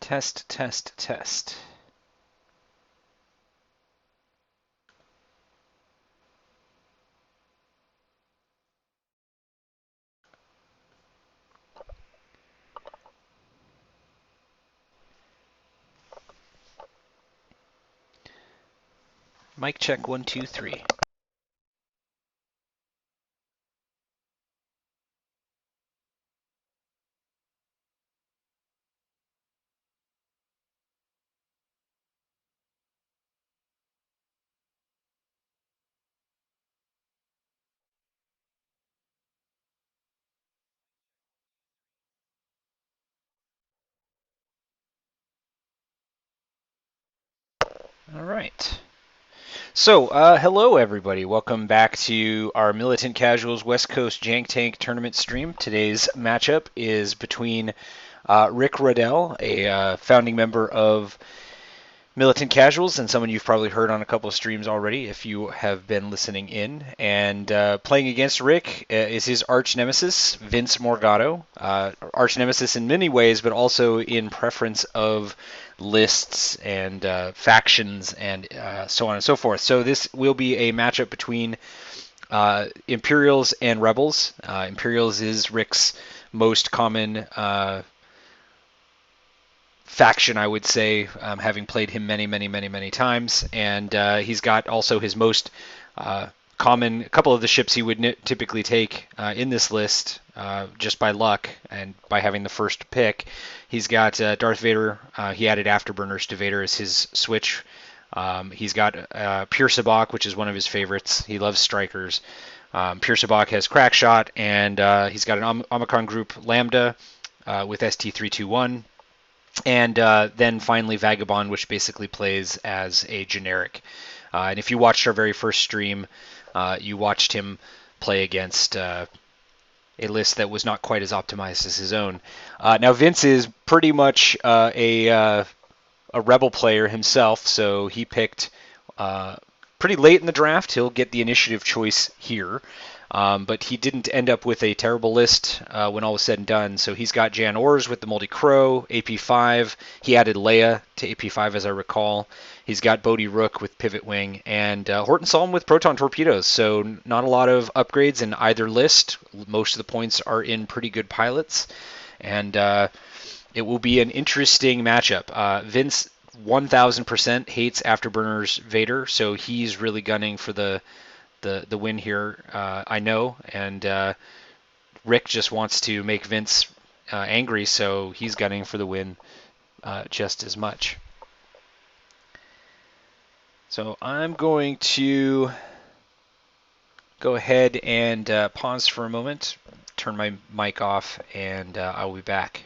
Test, test, test. Mic check 1, 2, 3. All right. So, hello everybody. Welcome back to our Militant Casuals West Coast Jank Tank tournament stream. Today's matchup is between Rick Riddell, a founding member of Militant Casuals, and someone you've probably heard on a couple of streams already if you have been listening in. And playing against Rick is his arch nemesis, Vince Morgado. Arch nemesis in many ways, but also in preference of lists and factions and so on and so forth. So this will be a matchup between Imperials and Rebels. Imperials is Rick's most common faction, I would say, having played him many, many, many, many times. And he's got also his most common, a couple of the ships he would typically take in this list just by luck and by having the first pick. He's got Darth Vader. He added Afterburners to Vader as his switch. He's got Pure Sabacc, which is one of his favorites. He loves strikers. Pure Sabacc has Crackshot, and he's got an Omicron group Lambda with ST321. And then finally Vagabond, which basically plays as a generic. And if you watched our very first stream, you watched him play against a list that was not quite as optimized as his own. Now Vince is pretty much a Rebel player himself, so he picked pretty late in the draft. He'll get the initiative choice here. But he didn't end up with a terrible list when all was said and done. So he's got Jan Ors with the Moldy Crow, AP5. He added Leia to AP5, as I recall. He's got Bodhi Rook with Pivot Wing, and Horton Solom with Proton Torpedoes. So not a lot of upgrades in either list. Most of the points are in pretty good pilots. And it will be an interesting matchup. Vince 1000% hates Afterburners Vader, so he's really gunning for the win here, I know, and Rick just wants to make Vince angry, so he's gunning for the win just as much. So I'm going to go ahead and pause for a moment, turn my mic off, and I'll be back.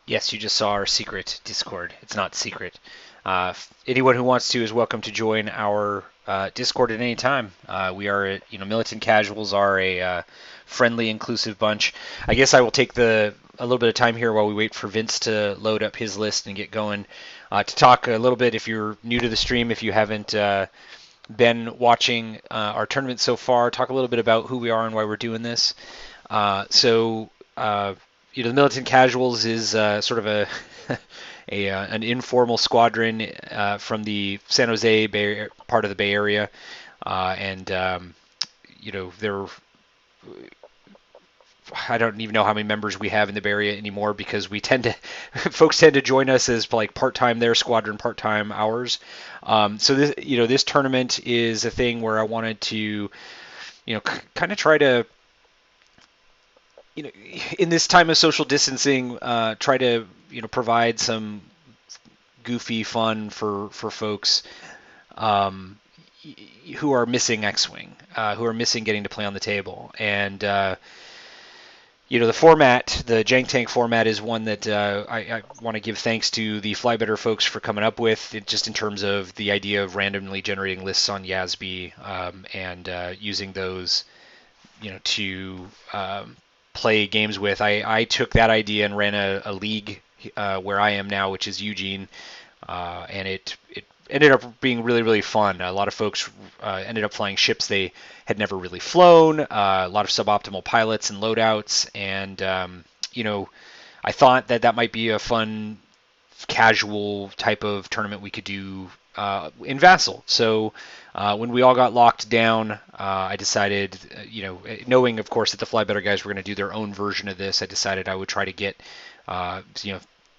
Yes, you just saw our secret Discord. It's not secret. Anyone who wants to is welcome to join our Discord at any time. We are, Militant Casuals are a friendly, inclusive bunch. I guess I will take a little bit of time here while we wait for Vince to load up his list and get going to talk a little bit. If you're new to the stream, if you haven't been watching our tournament so far, talk a little bit about who we are and why we're doing this. The Militant Casuals is sort of an informal squadron from the San Jose part of the Bay Area, and they're I don't even know how many members we have in the Bay Area anymore because we tend to folks tend to join us as like part-time their squadron, part-time ours. So this tournament is a thing where I wanted to kind of try to in this time of social distancing, try to provide some goofy fun for folks who are missing X-wing, who are missing getting to play on the table, and the format, the Jank Tank format, is one that I want to give thanks to the Fly Better folks for coming up with, just in terms of the idea of randomly generating lists on YASB and using those, to play games with. I took that idea and ran a league where I am now, which is Eugene, and it ended up being really, really fun. A lot of folks ended up flying ships they had never really flown, a lot of suboptimal pilots and loadouts, and I thought that might be a fun, casual type of tournament we could do in Vassal. So when we all got locked down, I decided, knowing of course that the Fly Better guys were going to do their own version of this, I decided I would try to get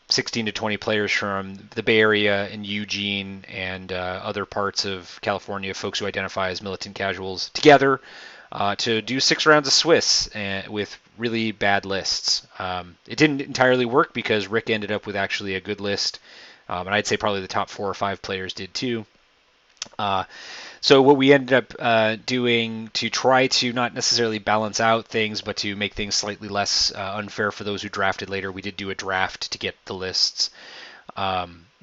16 to 20 players from the Bay Area and Eugene and other parts of California, folks who identify as militant casuals, together to do 6 rounds of Swiss with really bad lists. It didn't entirely work because Rick ended up with actually a good list, and I'd say probably the top 4 or 5 players did too. So what we ended up doing to try to not necessarily balance out things, but to make things slightly less unfair for those who drafted later, we did do a draft to get the lists.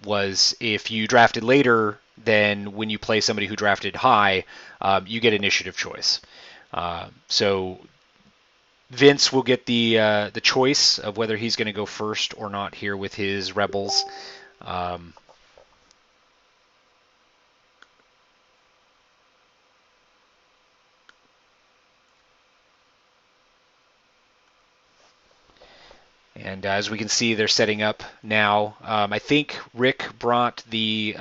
Was if you drafted later, then when you play somebody who drafted high, you get initiative choice. So Vince will get the choice of whether he's going to go first or not here with his rebels. And as we can see, they're setting up now. I think Rick brought the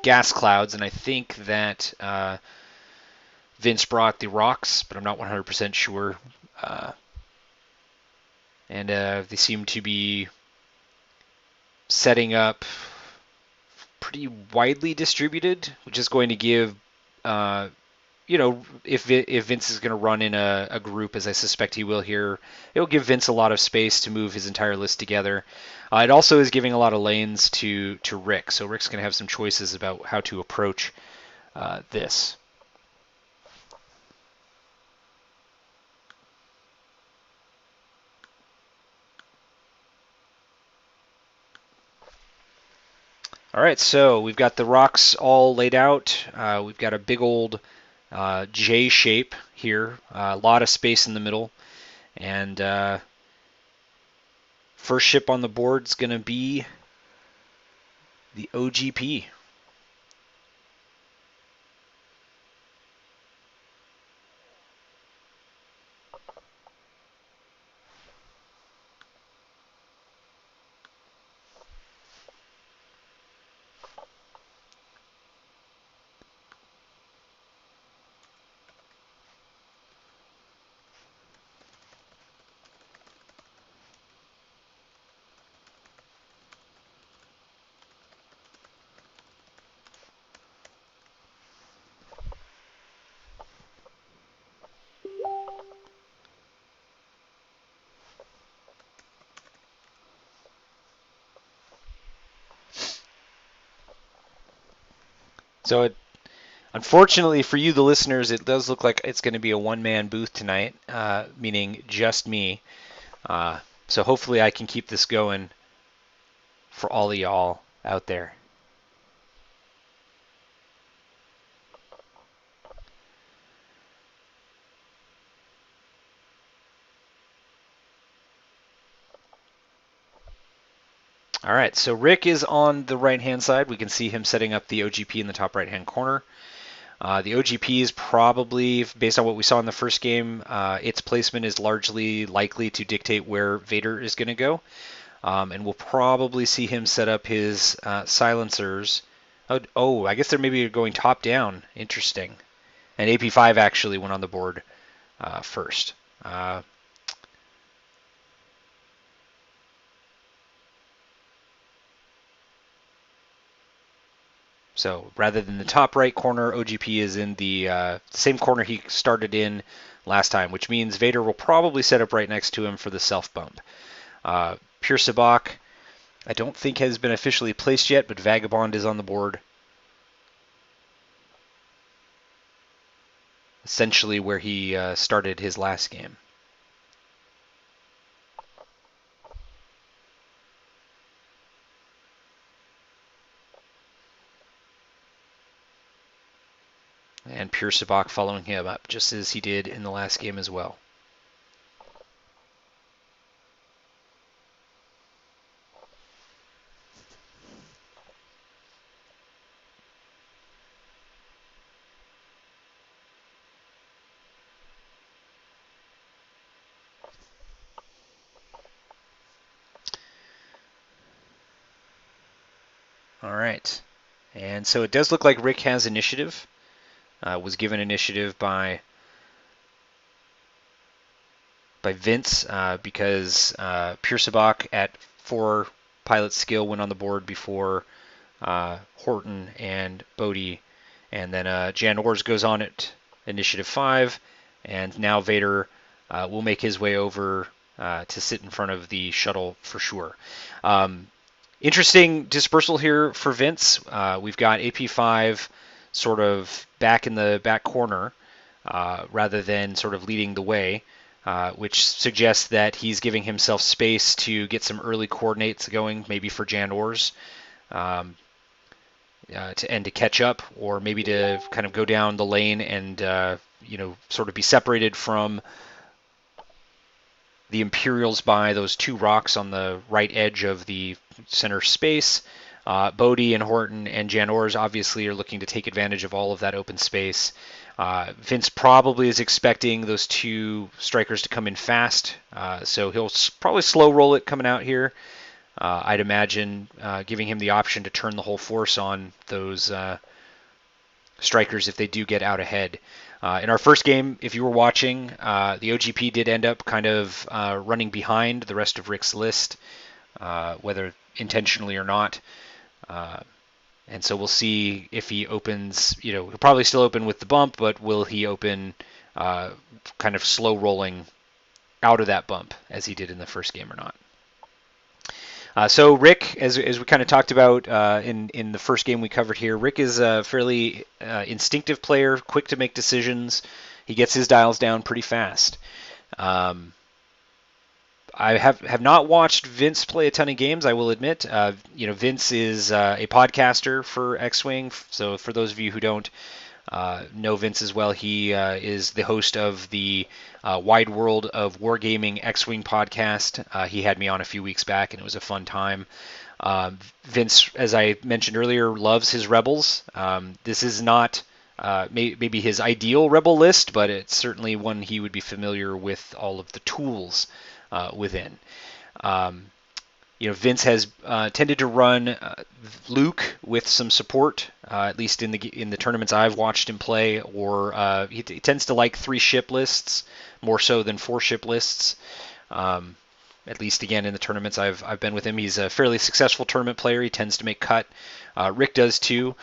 gas clouds, and I think that Vince brought the rocks, but I'm not 100% sure. And they seem to be setting up pretty widely distributed, which is going to give if Vince is going to run in a group, as I suspect he will here, it'll give Vince a lot of space to move his entire list together. It also is giving a lot of lanes to Rick, so Rick's going to have some choices about how to approach this. All right, so we've got the rocks all laid out. We've got a big old J shape here, a lot of space in the middle, and first ship on the board is going to be the OGP. So unfortunately for you, the listeners, it does look like it's going to be a one-man booth tonight, meaning just me. So hopefully I can keep this going for all of y'all out there. All right, so Rick is on the right-hand side. We can see him setting up the OGP in the top right-hand corner. The OGP is probably, based on what we saw in the first game, its placement is largely likely to dictate where Vader is going to go. And we'll probably see him set up his silencers. Oh, I guess they're maybe going top down. Interesting. And AP5 actually went on the board first. So rather than the top right corner, OGP is in the same corner he started in last time, which means Vader will probably set up right next to him for the self bump. Pure Sabak, I don't think has been officially placed yet, but Vagabond is on the board. Essentially where he started his last game. And Pure Sabak following him up, just as he did in the last game as well. All right. And so it does look like Rick has initiative. Was given initiative by Vince because Pure Sabak at 4 pilot skill went on the board before Horton and Bodhi. And then Jan Ors goes on at initiative 5. And now Vader will make his way over to sit in front of the shuttle for sure. Interesting dispersal here for Vince. We've got AP5 sort of back in the back corner rather than sort of leading the way, which suggests that he's giving himself space to get some early coordinates going, maybe for Jan Ors, to catch up, or maybe to kind of go down the lane and sort of be separated from the Imperials by those 2 rocks on the right edge of the center space. Bodhi and Horton and Jan Ors obviously are looking to take advantage of all of that open space. Vince probably is expecting those 2 strikers to come in fast, so he'll probably slow roll it coming out here. I'd imagine giving him the option to turn the whole force on those strikers if they do get out ahead. In our first game, if you were watching, the OGP did end up kind of running behind the rest of Rick's list, whether intentionally or not. And so we'll see if he opens, he'll probably still open with the bump, but will he open kind of slow rolling out of that bump as he did in the first game or not? So Rick, as we kind of talked about in the first game we covered here, Rick is a fairly instinctive player, quick to make decisions. He gets his dials down pretty fast. I have not watched Vince play a ton of games, I will admit. Vince is a podcaster for X-Wing, so for those of you who don't know Vince as well, he is the host of the Wide World of Wargaming X-Wing podcast. He had me on a few weeks back, and it was a fun time. Vince, as I mentioned earlier, loves his Rebels. This is not maybe his ideal Rebel list, but it's certainly one he would be familiar with all of the tools within. Vince has tended to run Luke with some support, at least in the tournaments I've watched him play, or he tends to like 3 ship lists more so than 4 ship lists. At least again in the tournaments I've been with him, he's a fairly successful tournament player. He tends to make cut. Rick does too.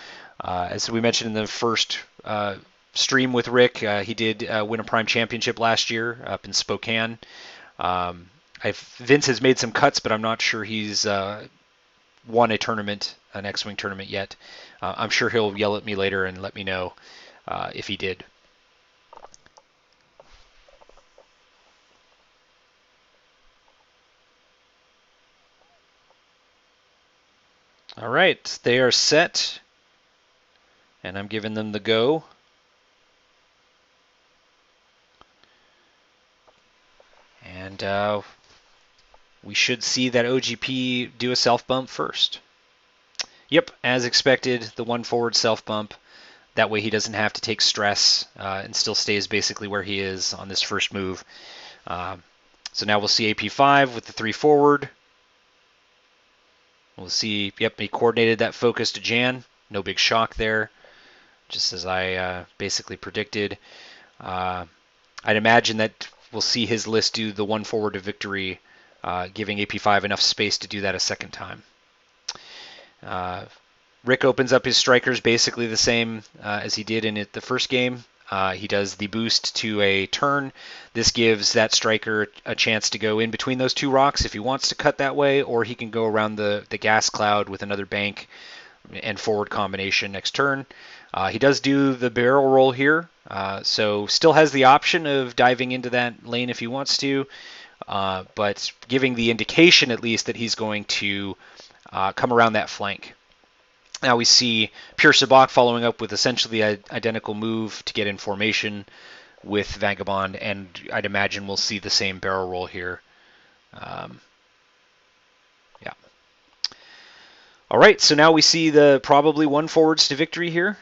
As we mentioned in the first stream with Rick, he did win a Prime Championship last year up in Spokane. Vince has made some cuts, but I'm not sure he's won a tournament, an X-Wing tournament yet. I'm sure he'll yell at me later and let me know if he did. All right, they are set, and I'm giving them the go. And we should see that OGP do a self bump first. Yep, as expected, the one forward self bump. That way he doesn't have to take stress and still stays basically where he is on this first move. So now we'll see AP5 with the 3 forward. We'll see, yep, he coordinated that focus to Jan. No big shock there, just as I basically predicted. I'd imagine that we'll see his list do the 1 forward to victory, giving AP5 enough space to do that a second time. Rick opens up his strikers basically the same as he did in the first game. He does the boost to a turn. This gives that striker a chance to go in between those 2 rocks if he wants to cut that way, or he can go around the gas cloud with another bank and forward combination next turn. He does do the barrel roll here, so still has the option of diving into that lane if he wants to, but giving the indication at least that he's going to come around that flank. Now we see Pure Sabak following up with essentially an identical move to get in formation with Vagabond, and I'd imagine we'll see the same barrel roll here. Yeah. All right, so now we see the probably 1 forwards to victory here.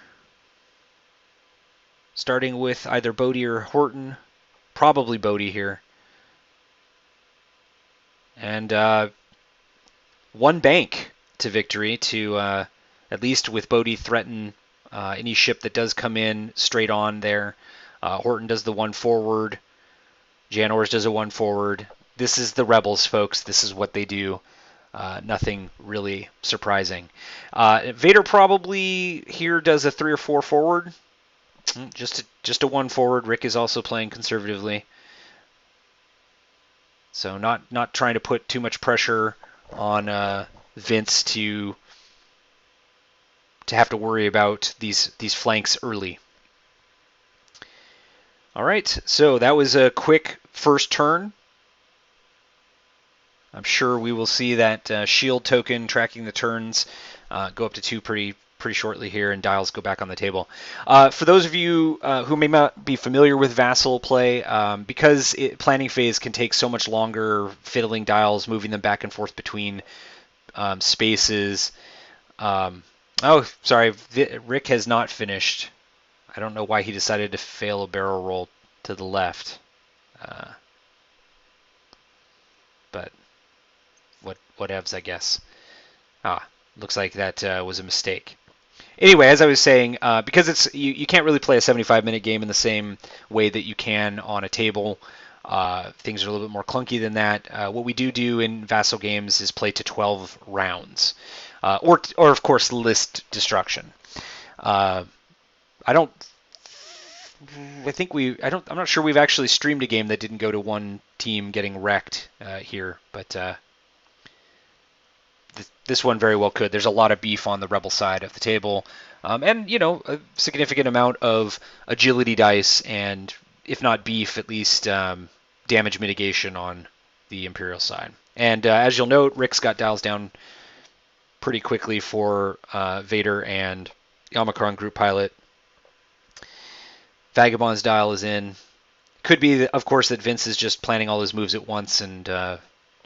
Starting with either Bodie or Horton. Probably Bodie here. And 1 bank to victory to at least with Bodie threaten any ship that does come in straight on there. Horton does the 1 forward. Janors does a 1 forward. This is the Rebels, folks. This is what they do. Nothing really surprising. Vader probably here does a 3 or 4 forward. Just a 1 forward. Rick is also playing conservatively. So not trying to put too much pressure on Vince to have to worry about these flanks early. All right, so that was a quick first turn. I'm sure we will see that shield token tracking the turns go up to 2 pretty shortly here, and dials go back on the table. For those of you who may not be familiar with Vassal play, because planning phase can take so much longer, fiddling dials, moving them back and forth between spaces. Oh, sorry, Rick has not finished. I don't know why he decided to fail a barrel roll to the left. But whatevs, I guess. Looks like that was a mistake. Anyway, as I was saying, because it's you can't really play a 75-minute game in the same way that you can on a table. Things are a little bit more clunky than that. What we do in Vassal games is play to 12 rounds, or of course list destruction. I don't. I'm not sure we've actually streamed a game that didn't go to one team getting wrecked here, but this one very well could. There's a lot of beef on the Rebel side of the table, and a significant amount of agility dice, and if not beef, at least damage mitigation on the Imperial side. And as you'll note, Rick's got dials down pretty quickly for Vader and Omicron Group Pilot. Vagabond's dial is in. Could be, of course, that Vince is just planning all his moves at once and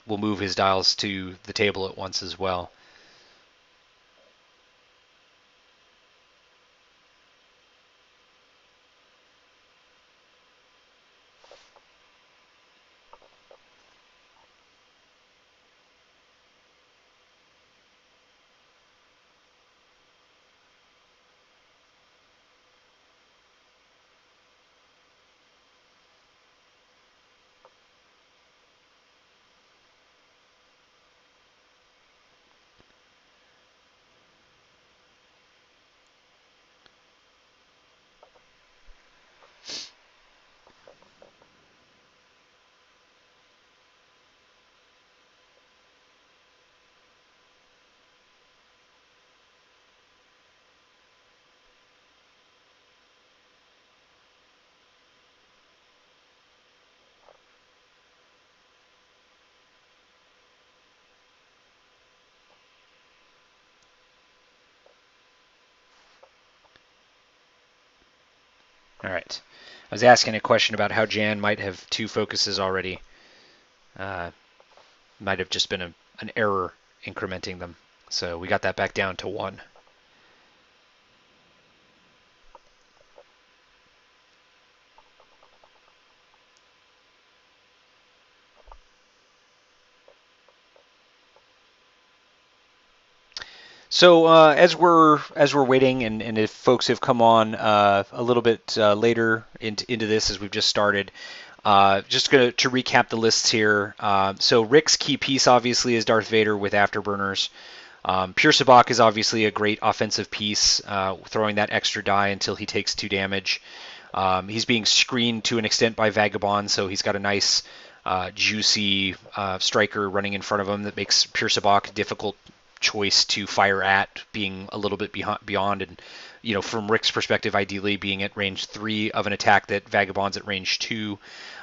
will move his dials to the table at once as well. All right. I was asking a question about how Jan might have 2 focuses already. Might have just been an error incrementing them. So we got that back down to 1. So as we're waiting, and if folks have come on a little bit later into this as we've just started, just to recap the lists here. So Rick's key piece obviously is Darth Vader with Afterburners. Pure Sabak is obviously a great offensive piece, throwing that extra die until he takes 2 damage. He's being screened to an extent by Vagabond, so he's got a nice, juicy striker running in front of him that makes Pure Sabak a difficult choice to fire at, being a little bit beyond, and from Rick's perspective, ideally being at range 3 of an attack that Vagabond's at range 2.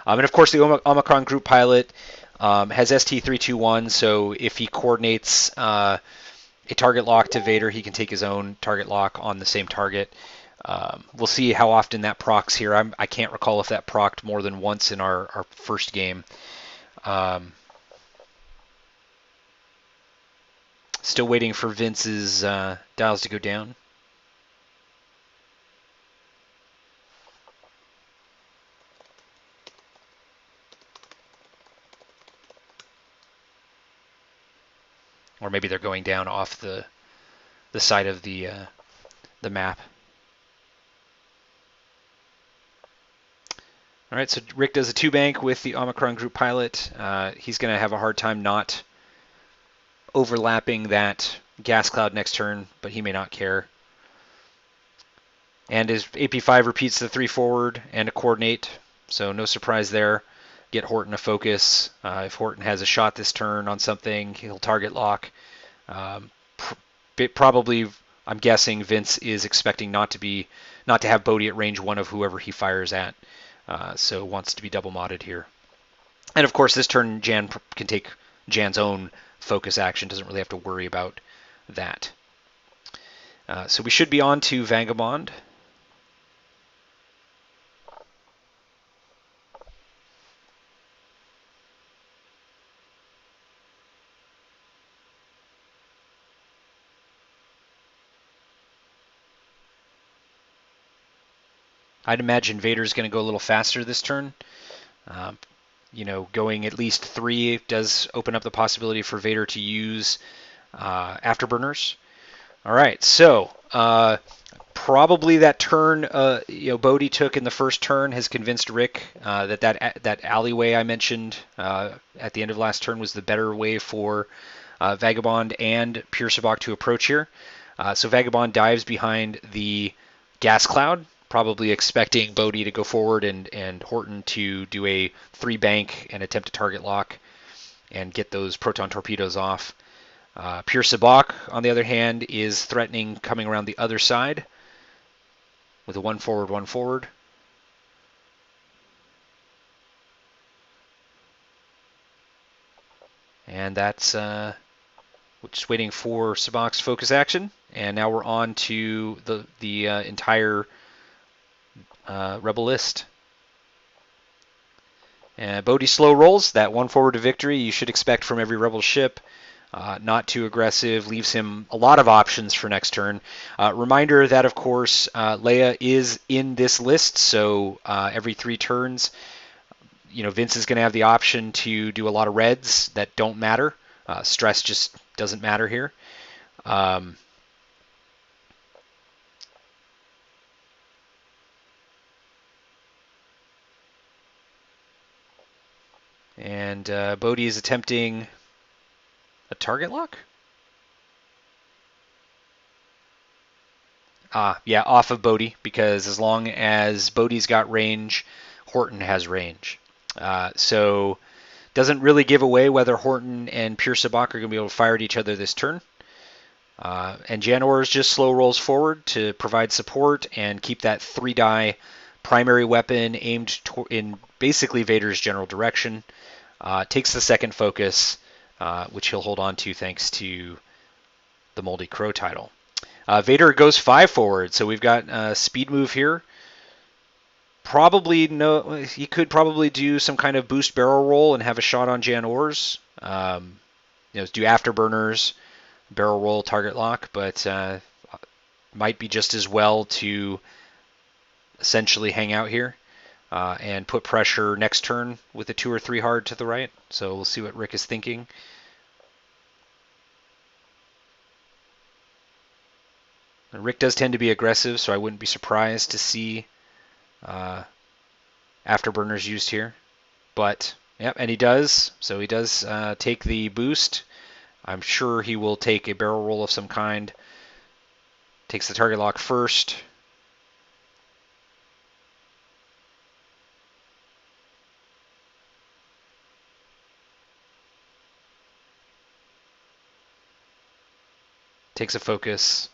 And of course, the Omicron group pilot has ST321, so if he coordinates a target lock to Vader, he can take his own target lock on the same target. We'll see how often that procs here. I can't recall if that procced more than once in our first game. Still waiting for Vince's dials to go down. Or maybe they're going down off the side of the map. All right, so Rick does a 2-bank with the Omicron group pilot. He's going to have a hard time not overlapping that gas cloud next turn, but he may not care. And his AP5 repeats the 3 forward and a coordinate, so no surprise there. Get Horton a focus. If Horton has a shot this turn on something, he'll target lock. Probably, I'm guessing Vince is expecting not to have Bodhi at range 1 of whoever he fires at, so wants to be double modded here. And of course, this turn Jan can take Jan's own focus action. Doesn't really have to worry about that. So we should be on to Vagabond. I'd imagine Vader's going to go a little faster this turn. Going at least 3 does open up the possibility for Vader to use Afterburners. All right, so probably that turn Bodhi took in the first turn has convinced Rick that alleyway I mentioned at the end of last turn was the better way for Vagabond and Pure Sabak to approach here. So Vagabond dives behind the gas cloud, probably expecting Bodhi to go forward and Horton to do a 3-bank and attempt to target lock and get those proton torpedoes off. Pure Sabak, on the other hand, is threatening coming around the other side with a 1 forward, 1 forward. And that's just waiting for Sabak's focus action. And now we're on to the entire Rebel list. Bodhi slow rolls, that 1 forward to victory you should expect from every Rebel ship. Not too aggressive, leaves him a lot of options for next turn. Reminder that, of course, Leia is in this list, so every 3 turns, Vince is going to have the option to do a lot of reds that don't matter. Stress just doesn't matter here. And Bodhi is attempting a target lock? Yeah, off of Bodhi, because as long as Bodhi's got range, Horton has range. So doesn't really give away whether Horton and Pure Sabak are going to be able to fire at each other this turn. And Janors just slow rolls forward to provide support and keep that 3-die primary weapon aimed in basically Vader's general direction. Takes the second focus, which he'll hold on to thanks to the Moldy Crow title. Vader goes 5 forward, so we've got a speed move here. Probably no. He could probably do some kind of boost barrel roll and have a shot on Jan Ors. Do afterburners, barrel roll, target lock, but might be just as well to essentially hang out here and put pressure next turn with a 2 or 3 hard to the right. So we'll see what Rick is thinking. And Rick does tend to be aggressive, so I wouldn't be surprised to see afterburners used here. But, yep, and he does. So he does take the boost. I'm sure he will take a barrel roll of some kind. Takes the target lock first. Takes a focus.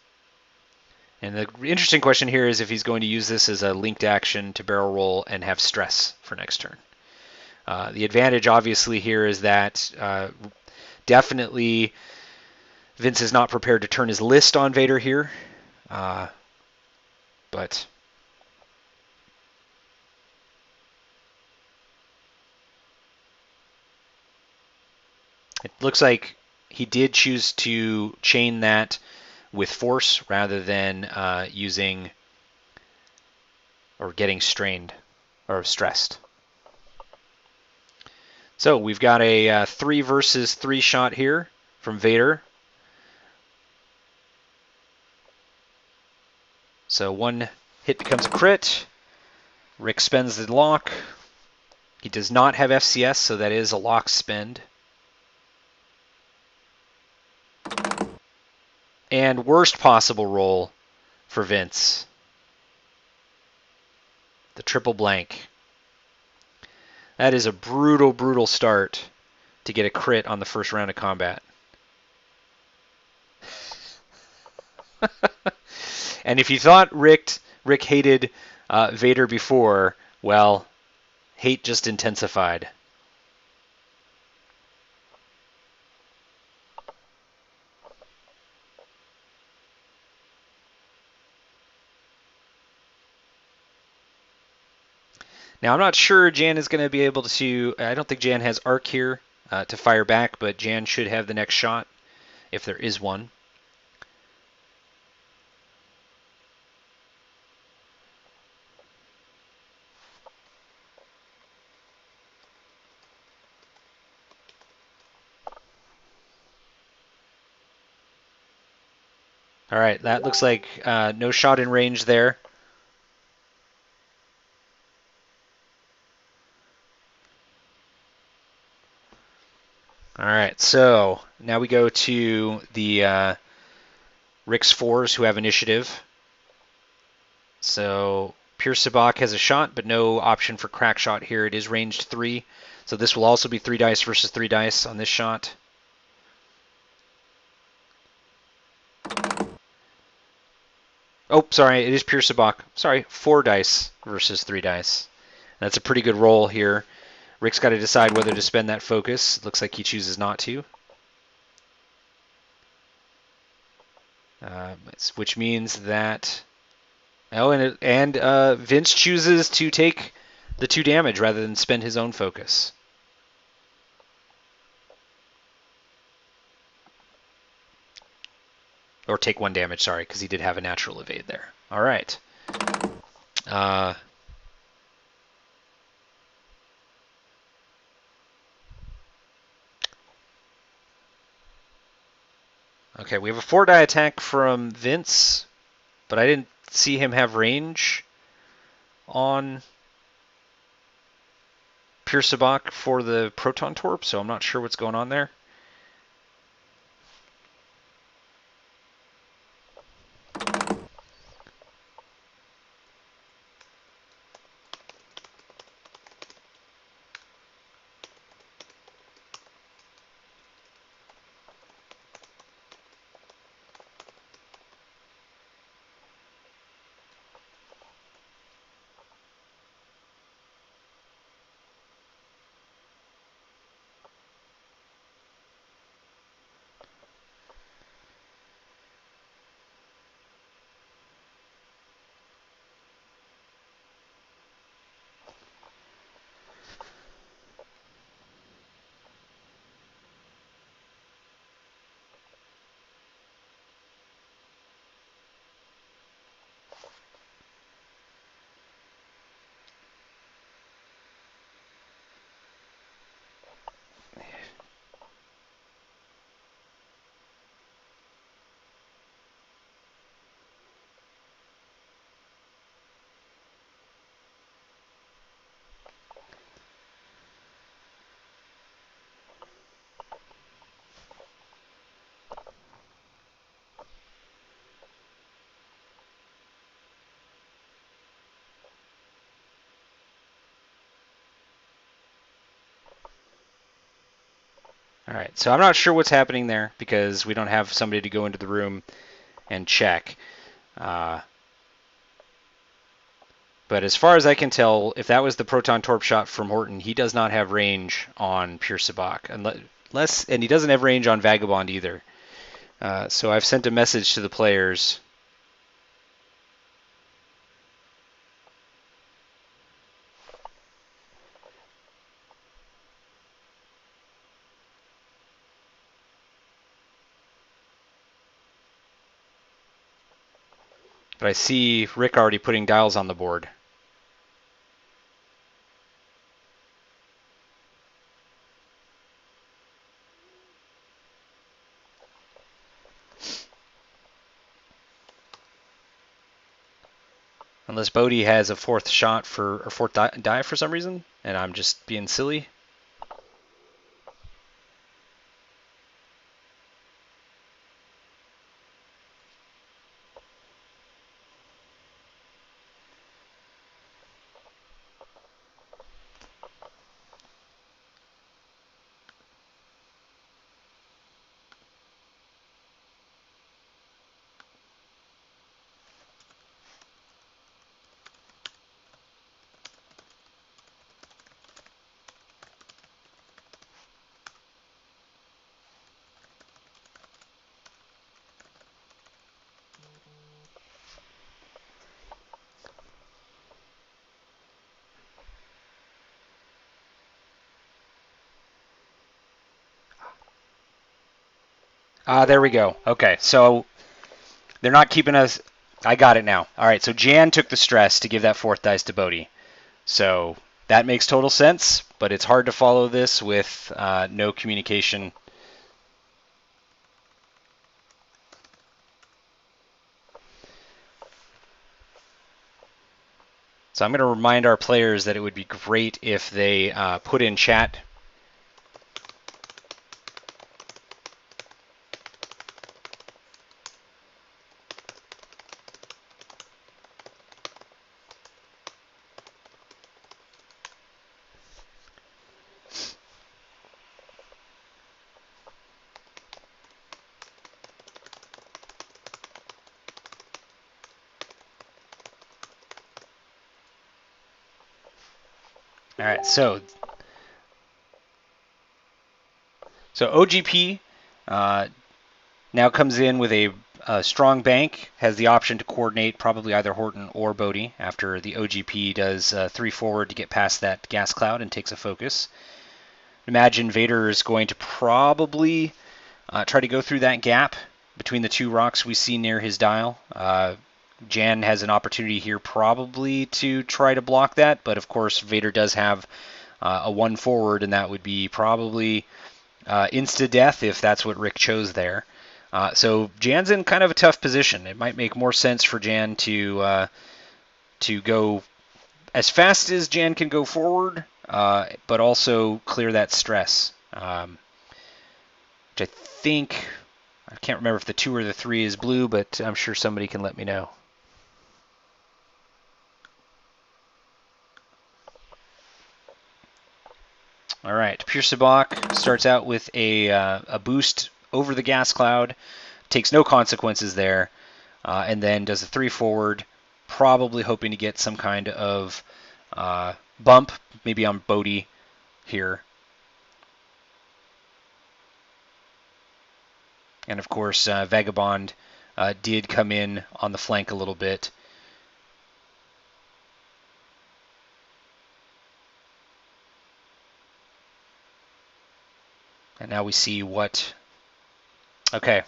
And the interesting question here is if he's going to use this as a linked action to barrel roll and have stress for next turn. The advantage, obviously, here is that definitely Vince is not prepared to turn his list on Vader here. But it looks like he did choose to chain that with force rather than using or getting strained or stressed. So we've got a 3 versus 3 shot here from Vader. So one hit becomes a crit. Rick spends the lock. He does not have FCS, so that is a lock spend. And worst possible roll for Vince. The triple blank. That is a brutal, brutal start to get a crit on the first round of combat. And if you thought Rick hated Vader before, well, hate just intensified. Now, I'm not sure Jan is going to be able to... I don't think Jan has arc here to fire back, but Jan should have the next shot, if there is one. All right, that looks like no shot in range there. All right, so now we go to the Rick's 4s who have initiative. So Pierce Sabak has a shot, but no option for crack shot here. It is ranged 3, so this will also be 3 dice versus 3 dice on this shot. Oh, sorry, it is Pierce Sabak. Sorry, 4 dice versus 3 dice. That's a pretty good roll here. Rick's got to decide whether to spend that focus. Looks like he chooses not to. Which means that... Oh, and Vince chooses to take the 2 damage rather than spend his own focus. Or take 1 damage, sorry, because he did have a natural evade there. All right. Okay, we have a 4-die attack from Vince, but I didn't see him have range on Pierce Sabak for the Proton Torp, so I'm not sure what's going on there. All right, so I'm not sure what's happening there because we don't have somebody to go into the room and check. But as far as I can tell, if that was the proton torp shot from Horton, he does not have range on Pure Sabak, and he doesn't have range on Vagabond either. So I've sent a message to the players. But I see Rick already putting dials on the board. Unless Bodhi has a fourth shot for or fourth die for some reason, and I'm just being silly. There we go. Okay, so they're not keeping us. I got it now. All right, so Jan took the stress to give that fourth dice to Bodhi. So that makes total sense, but it's hard to follow this with no communication. So I'm going to remind our players that it would be great if they put in chat. All right, so OGP now comes in with a strong bank, has the option to coordinate probably either Horton or Bodhi after the OGP does 3 forward to get past that gas cloud and takes a focus. Imagine Vader is going to probably try to go through that gap between the two rocks we see near his dial. Jan has an opportunity here probably to try to block that, but of course Vader does have a 1 forward, and that would be probably insta-death if that's what Rick chose there. So Jan's in kind of a tough position. It might make more sense for Jan to go as fast as Jan can go forward, but also clear that stress. Which I think, I can't remember if the 2 or the 3 is blue, but I'm sure somebody can let me know. All right, Pure Sabak starts out with a boost over the gas cloud, takes no consequences there, and then does a 3 forward, probably hoping to get some kind of bump, maybe on Bodhi here. And of course, Vagabond did come in on the flank a little bit. And now we see what... Okay,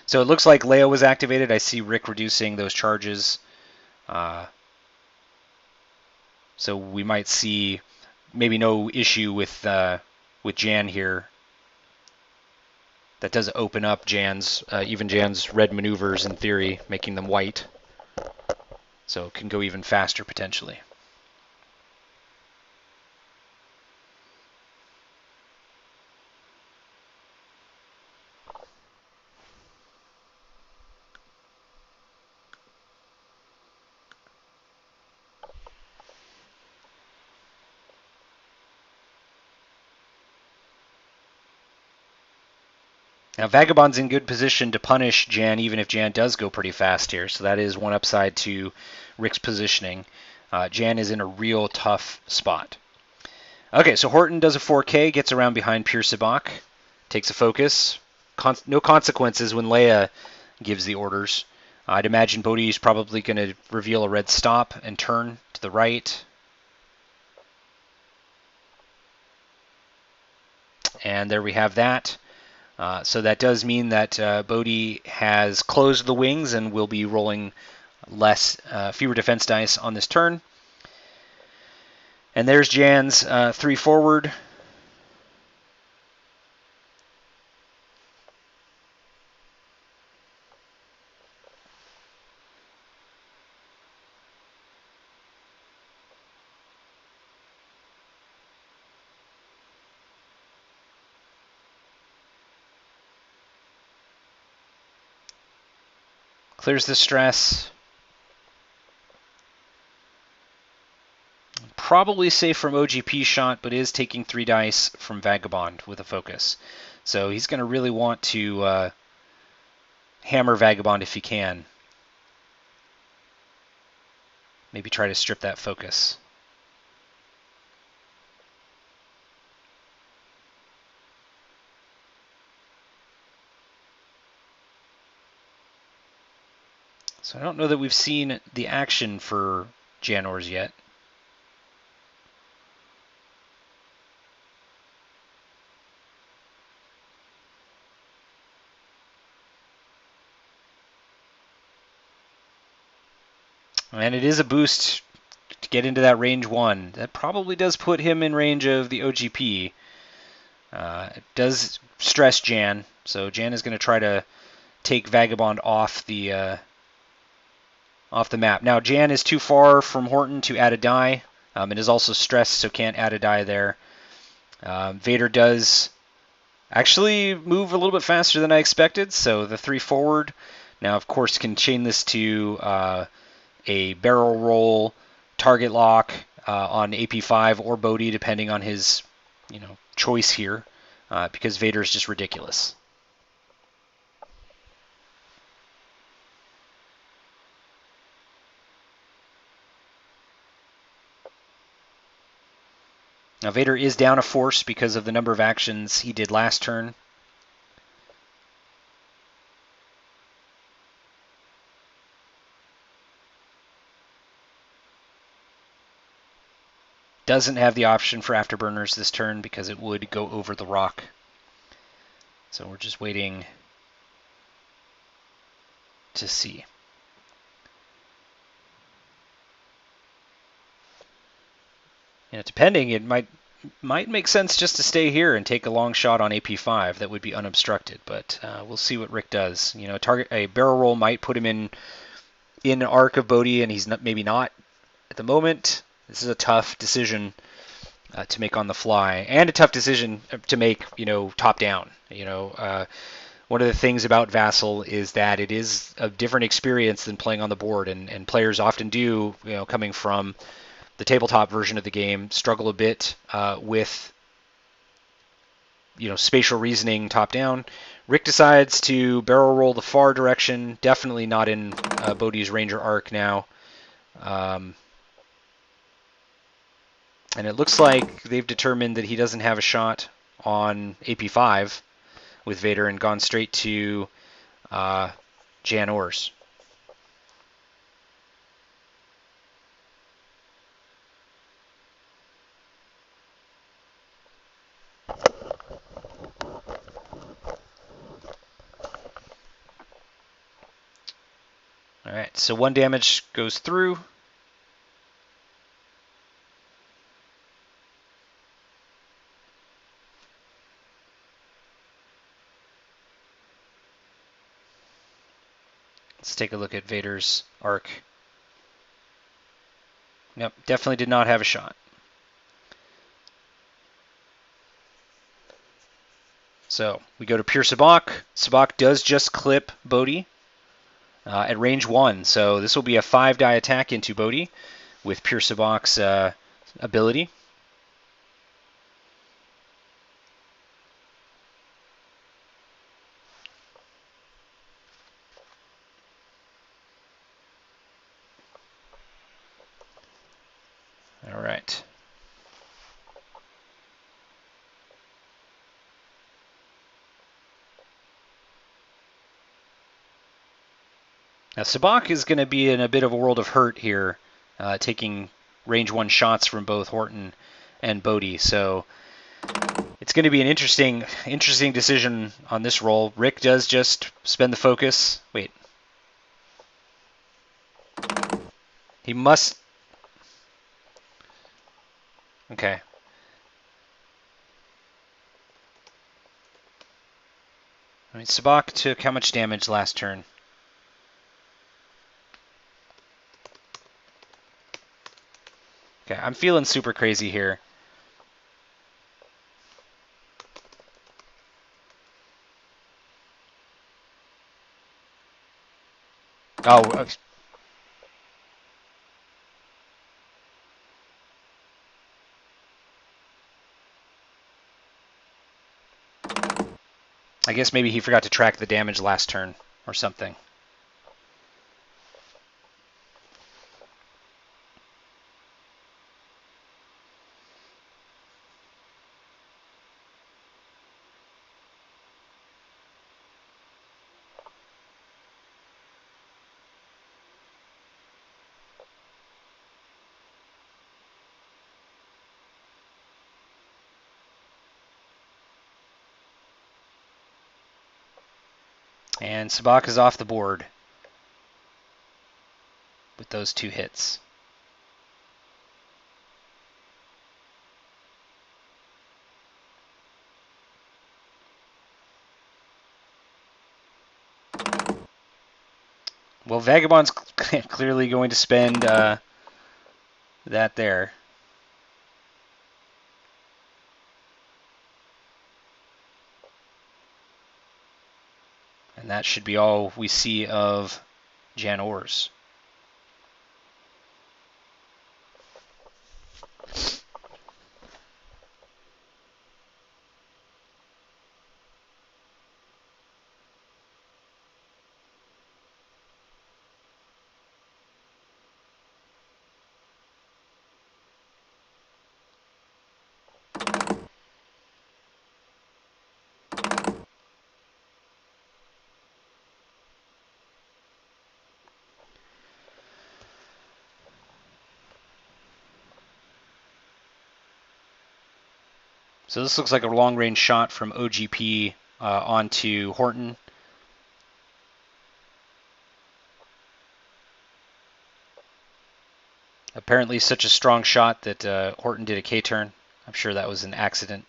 so it looks like Leo was activated. I see Rick reducing those charges. So we might see maybe no issue with Jan here. That does open up even Jan's red maneuvers in theory, making them white. So it can go even faster potentially. Now, Vagabond's in good position to punish Jan, even if Jan does go pretty fast here. So that is one upside to Rick's positioning. Jan is in a real tough spot. Okay, so Horton does a 4K, gets around behind Pure Sabak, takes a focus. No consequences when Leia gives the orders. I'd imagine Bodhi's probably going to reveal a red stop and turn to the right. And there we have that. So that does mean that Bodhi has closed the wings and will be rolling fewer defense dice on this turn. And there's Jan's 3 forward. Clears the stress. Probably safe from OGP shot, but is taking 3 dice from Vagabond with a focus. So he's going to really want to hammer Vagabond if he can. Maybe try to strip that focus. So I don't know that we've seen the action for Janors yet. And it is a boost to get into that range 1. That probably does put him in range of the OGP. It does stress Jan, so Jan is going to try to take Vagabond off the map. Now, Jan is too far from Horton to add a die. It is also stressed, so can't add a die there. Vader does actually move a little bit faster than I expected, so the 3 forward. Now, of course, can chain this to a barrel roll, target lock on AP5 or Bodhi, depending on his choice here, because Vader is just ridiculous. Now, Vader is down a force because of the number of actions he did last turn. Doesn't have the option for afterburners this turn because it would go over the rock. So we're just waiting to see. Depending, it might make sense just to stay here and take a long shot on AP5 that would be unobstructed, but we'll see what Rick does. A barrel roll might put him in arc of Bodhi, and he's maybe not at the moment. This is a tough decision to make on the fly, and a tough decision to make, top down. One of the things about Vassal is that it is a different experience than playing on the board, and players often do, coming from the tabletop version of the game, struggle a bit with spatial reasoning top down. Rick decides to barrel roll the far direction, definitely not in Bodhi's Ranger arc now. And it looks like they've determined that he doesn't have a shot on AP5 with Vader and gone straight to Jan Ors. All right, so 1 damage goes through. Let's take a look at Vader's arc. Yep, definitely did not have a shot. So we go to Pure Sabak. Sabak does just clip Bodhi at range 1. So this will be a 5-die attack into Bodhi with Pure Sabak's ability. All right. Now, Sabak is going to be in a bit of a world of hurt here, taking range 1 shots from both Horton and Bodhi. So it's going to be an interesting decision on this roll. Rick does just spend the focus. Wait. He must... Okay. I mean, Sabak took how much damage last turn? Okay, I'm feeling super crazy here. Oh, I guess maybe he forgot to track the damage last turn or something. And Sabak is off the board with those 2 hits. Well, Vagabond's clearly going to spend that there. And that should be all we see of Jan Ors. So this looks like a long-range shot from OGP onto Horton. Apparently such a strong shot that Horton did a K-turn. I'm sure that was an accident.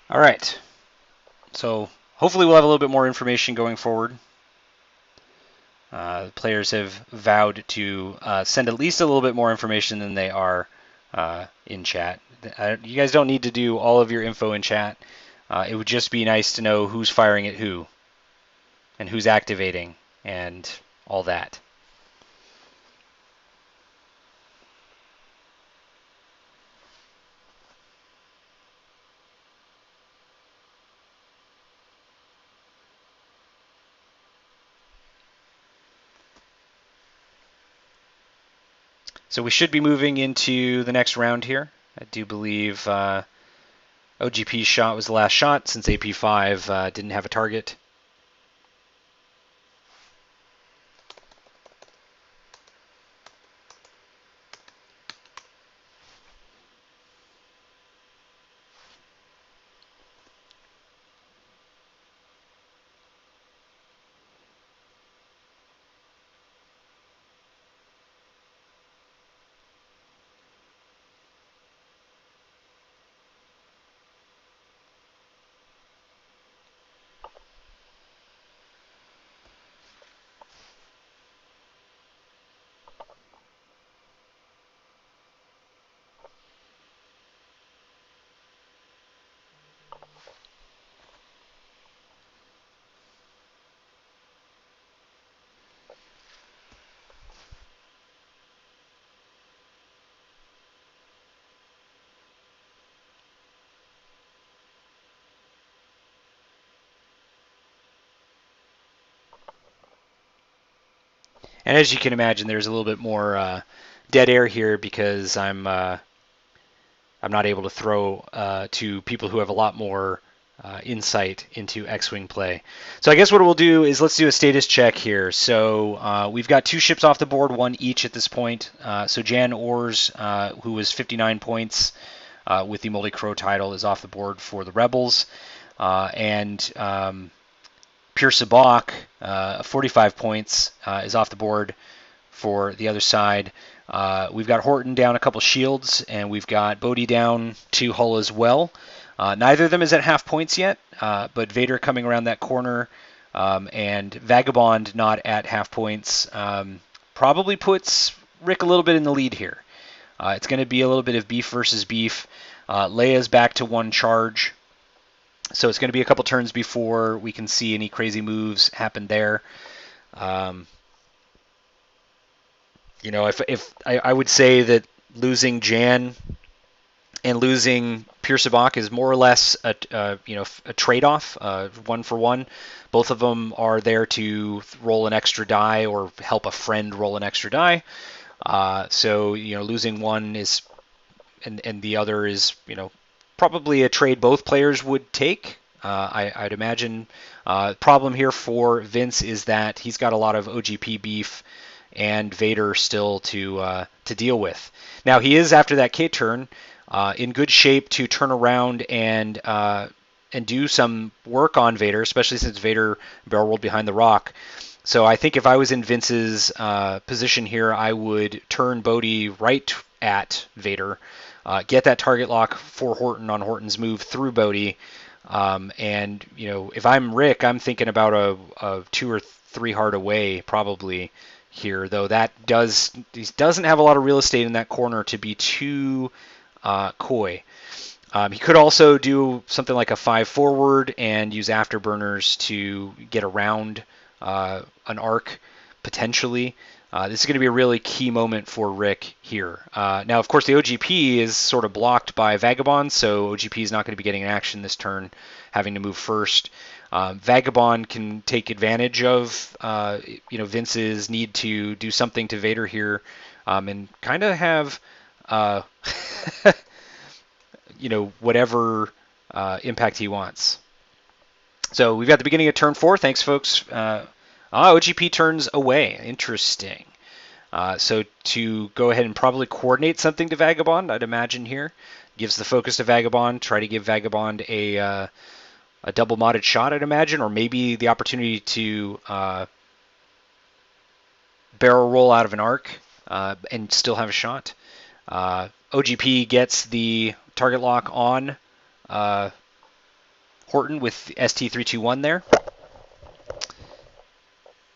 All right. So hopefully we'll have a little bit more information going forward. Players have vowed to send at least a little bit more information than they are in chat. You guys don't need to do all of your info in chat. It would just be nice to know who's firing at who and who's activating and all that. So we should be moving into the next round here. I do believe OGP's shot was the last shot since AP5 didn't have a target. And as you can imagine, there's a little bit more dead air here because I'm not able to throw to people who have a lot more insight into X-Wing play. So I guess what we'll do is let's do a status check here. So we've got 2 ships off the board, 1 each at this point. So Jan Ors, who was 59 points with the Moldy Crow title, is off the board for the Rebels. And Pure Sabak, 45 points, is off the board for the other side. We've got Horton down a couple shields, and we've got Bodhi down 2 hull as well. Neither of them is at half points yet, but Vader coming around that corner and Vagabond not at half points probably puts Rick a little bit in the lead here. It's going to be a little bit of beef versus beef. Leia's back to 1 charge. So it's going to be a couple turns before we can see any crazy moves happen there. If I would say that losing Jan and losing Pure Sabak is more or less a trade-off, 1 for 1. Both of them are there to roll an extra die or help a friend roll an extra die. So losing one is, and the other is probably a trade both players would take. I'd imagine. Problem here for Vince is that he's got a lot of OGP beef and Vader still to deal with. Now he is, after that K turn, in good shape to turn around and do some work on Vader, especially since Vader barrel rolled behind the rock. So I think if I was in Vince's position here, I would turn Bodhi right at Vader, get that target lock for Horton on Horton's move through Bodhi, and if I'm Rick, I'm thinking about a 2 or 3 hard away probably here, though he doesn't have a lot of real estate in that corner to be too coy. He could also do something like a 5 forward and use afterburners to get around an arc potentially. This is going to be a really key moment for Rick here. Now, of course, the OGP is sort of blocked by Vagabond, so OGP is not going to be getting an action this turn, having to move first. Vagabond can take advantage of Vince's need to do something to Vader here, and kind of have whatever impact he wants. So we've got the beginning of turn 4. Thanks, folks. OGP turns away. Interesting. So to go ahead and probably coordinate something to Vagabond, I'd imagine here. Gives the focus to Vagabond. Try to give Vagabond a double modded shot, I'd imagine, or maybe the opportunity to barrel roll out of an arc and still have a shot. OGP gets the target lock on Horton with ST321 there.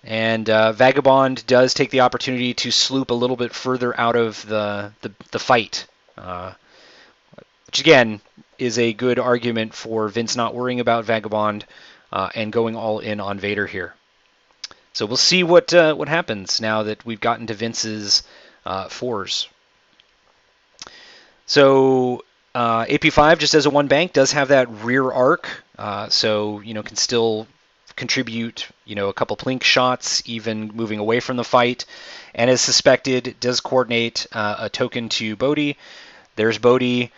And Vagabond does take the opportunity to sloop a little bit further out of the fight, which again is a good argument for Vince not worrying about Vagabond and going all in on Vader here. So we'll see what happens now that we've gotten to Vince's 4s. So AP5, just as a 1 bank, does have that rear arc, so can still contribute, a couple plink shots, even moving away from the fight. And as suspected, does coordinate a token to Bodhi. There's Bodhi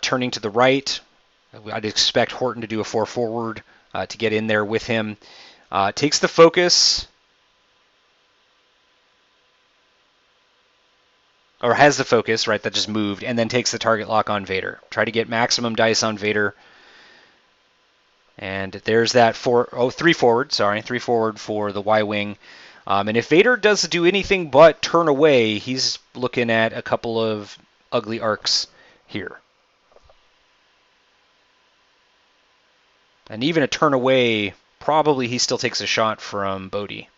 turning to the right. I'd expect Horton to do a 4 forward to get in there with him. Takes the focus. Or has the focus, right, that just moved, and then takes the target lock on Vader. Try to get maximum dice on Vader. And there's that 3 forward, 3 forward for the Y-Wing. And if Vader does do anything but turn away, he's looking at a couple of ugly arcs here. And even a turn away, probably he still takes a shot from Bodhi.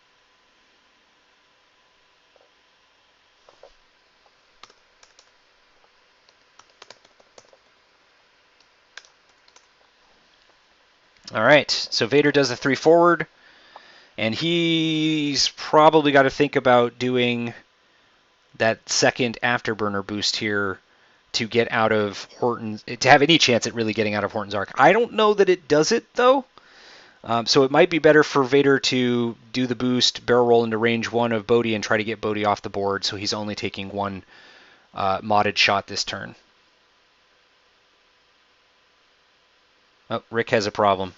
All right, so Vader does a 3 forward, and he's probably got to think about doing that second afterburner boost here to get out of Horton's, to have any chance at really getting out of Horton's arc. I don't know that it does it, though. So it might be better for Vader to do the boost, barrel roll into range 1 of Bodhi, and try to get Bodhi off the board, so he's only taking 1 modded shot this turn. Oh, Rick has a problem.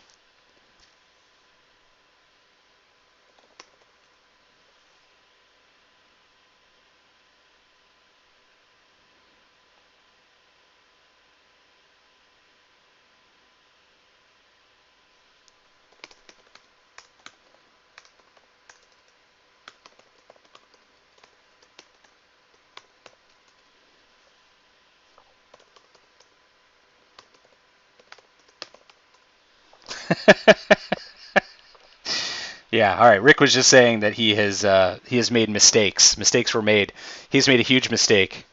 Yeah, all right. Rick was just saying that he has made mistakes. Mistakes were made. He's made a huge mistake.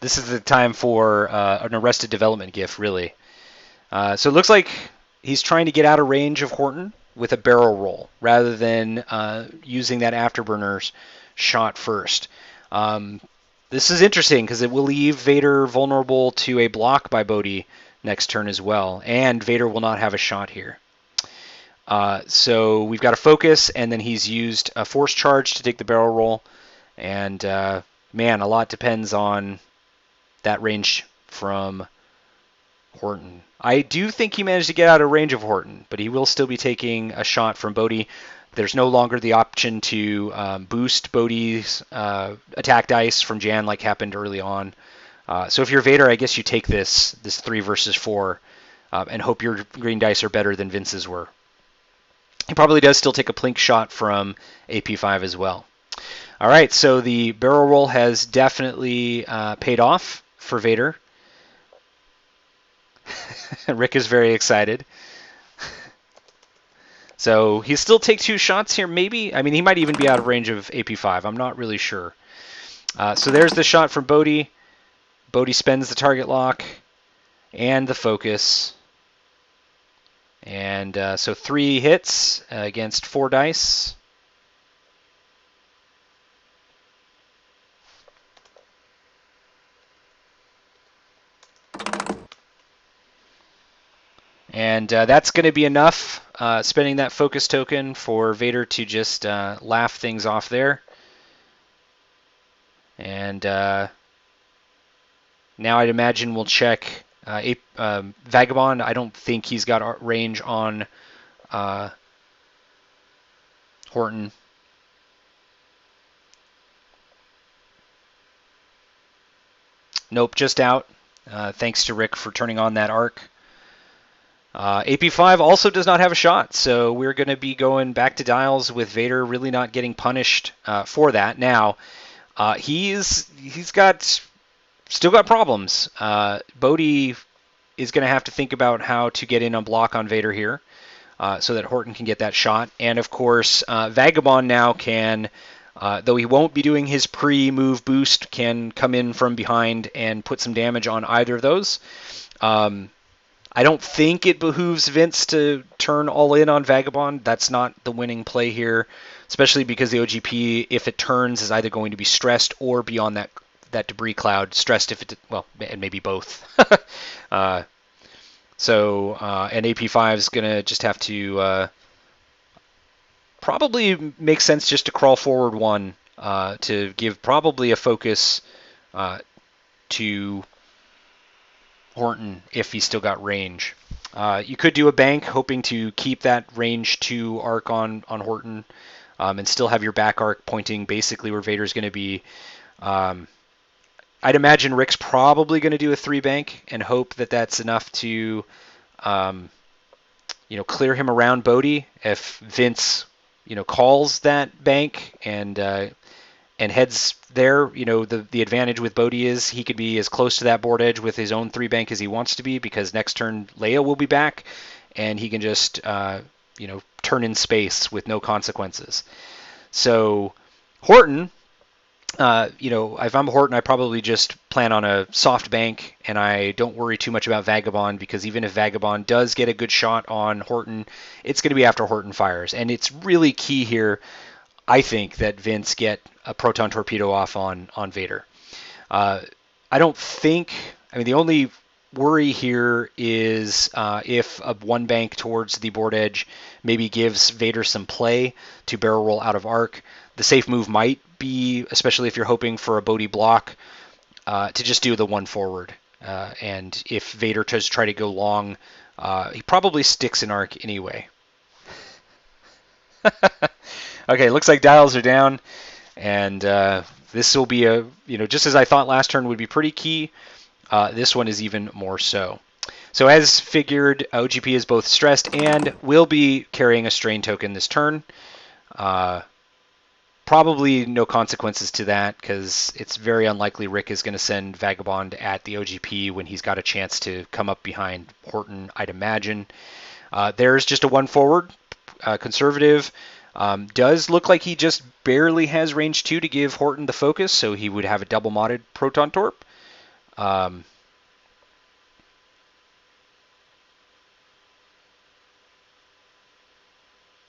This is the time for an Arrested Development gif, really. So it looks like he's trying to get out of range of Horton with a barrel roll rather than using that afterburner's shot first. This is interesting because it will leave Vader vulnerable to a block by Bodhi next turn as well, and Vader will not have a shot here. So we've got a focus, and then he's used a force charge to take the barrel roll, and man, a lot depends on that range from Horton. I do think he managed to get out of range of Horton, but he will still be taking a shot from Bodhi. There's no longer the option to boost Bodhi's attack dice from Jan like happened early on. So if you're Vader, I guess you take this 3 versus 4 and hope your green dice are better than Vince's were. He probably does still take a plink shot from AP5 as well. All right, so the barrel roll has definitely paid off for Vader. Rick is very excited. So he still take 2 shots here, maybe? I mean, he might even be out of range of AP5. I'm not really sure. So there's the shot from Bodhi. Bodhi spends the target lock and the focus. And so 3 hits against 4 dice. And that's going to be enough, spending that focus token for Vader to just laugh things off there. And now I'd imagine we'll check Vagabond. I don't think he's got range on Horton. Nope, just out. Thanks to Rick for turning on that arc. AP5 also does not have a shot, so we're going to be going back to dials with Vader really not getting punished for that. Now, he's still got problems. Bodhi is going to have to think about how to get in on block on Vader here so that Horton can get that shot. And, of course, Vagabond now can, though he won't be doing his pre-move boost, can come in from behind and put some damage on either of those. I don't think it behooves Vince to turn all in on Vagabond. That's not the winning play here, especially because the OGP, if it turns, is either going to be stressed or be on that debris cloud. Stressed if it, well, and maybe both. And AP5 is going to just have to probably makes sense just to crawl forward one to give probably a focus to Horton if he's still got range. You could do a bank, hoping to keep that range 2 arc on Horton, and still have your back arc pointing basically where Vader's going to be. I'd imagine Rick's probably going to do a 3 bank and hope that that's enough to, clear him around Bodhi. If Vince, calls that bank and heads there, the advantage with Bodhi is he could be as close to that board edge with his own 3 bank as he wants to be, because next turn Leia will be back and he can just turn in space with no consequences. So Horton, if I'm Horton, I probably just plan on a soft bank, and I don't worry too much about Vagabond, because even if Vagabond does get a good shot on Horton, it's going to be after Horton fires. And it's really key here, I think, that Vince get a proton torpedo off on Vader. I don't think, the only worry here is if a 1 bank towards the board edge maybe gives Vader some play to barrel roll out of arc. The safe move might be, especially if you're hoping for a Bodhi block, to just do the 1 forward. And if Vader does try to go long, he probably sticks in arc anyway. Okay, looks like dials are down, and this will be just as I thought last turn would be pretty key, this one is even more so. So as figured, OGP is both stressed and will be carrying a strain token this turn. Probably no consequences to that, because it's very unlikely Rick is going to send Vagabond at the OGP when he's got a chance to come up behind Horton, I'd imagine. There's just a 1 forward, conservative. Does look like he just barely has range 2 to give Horton the focus, so he would have a double modded Proton Torp.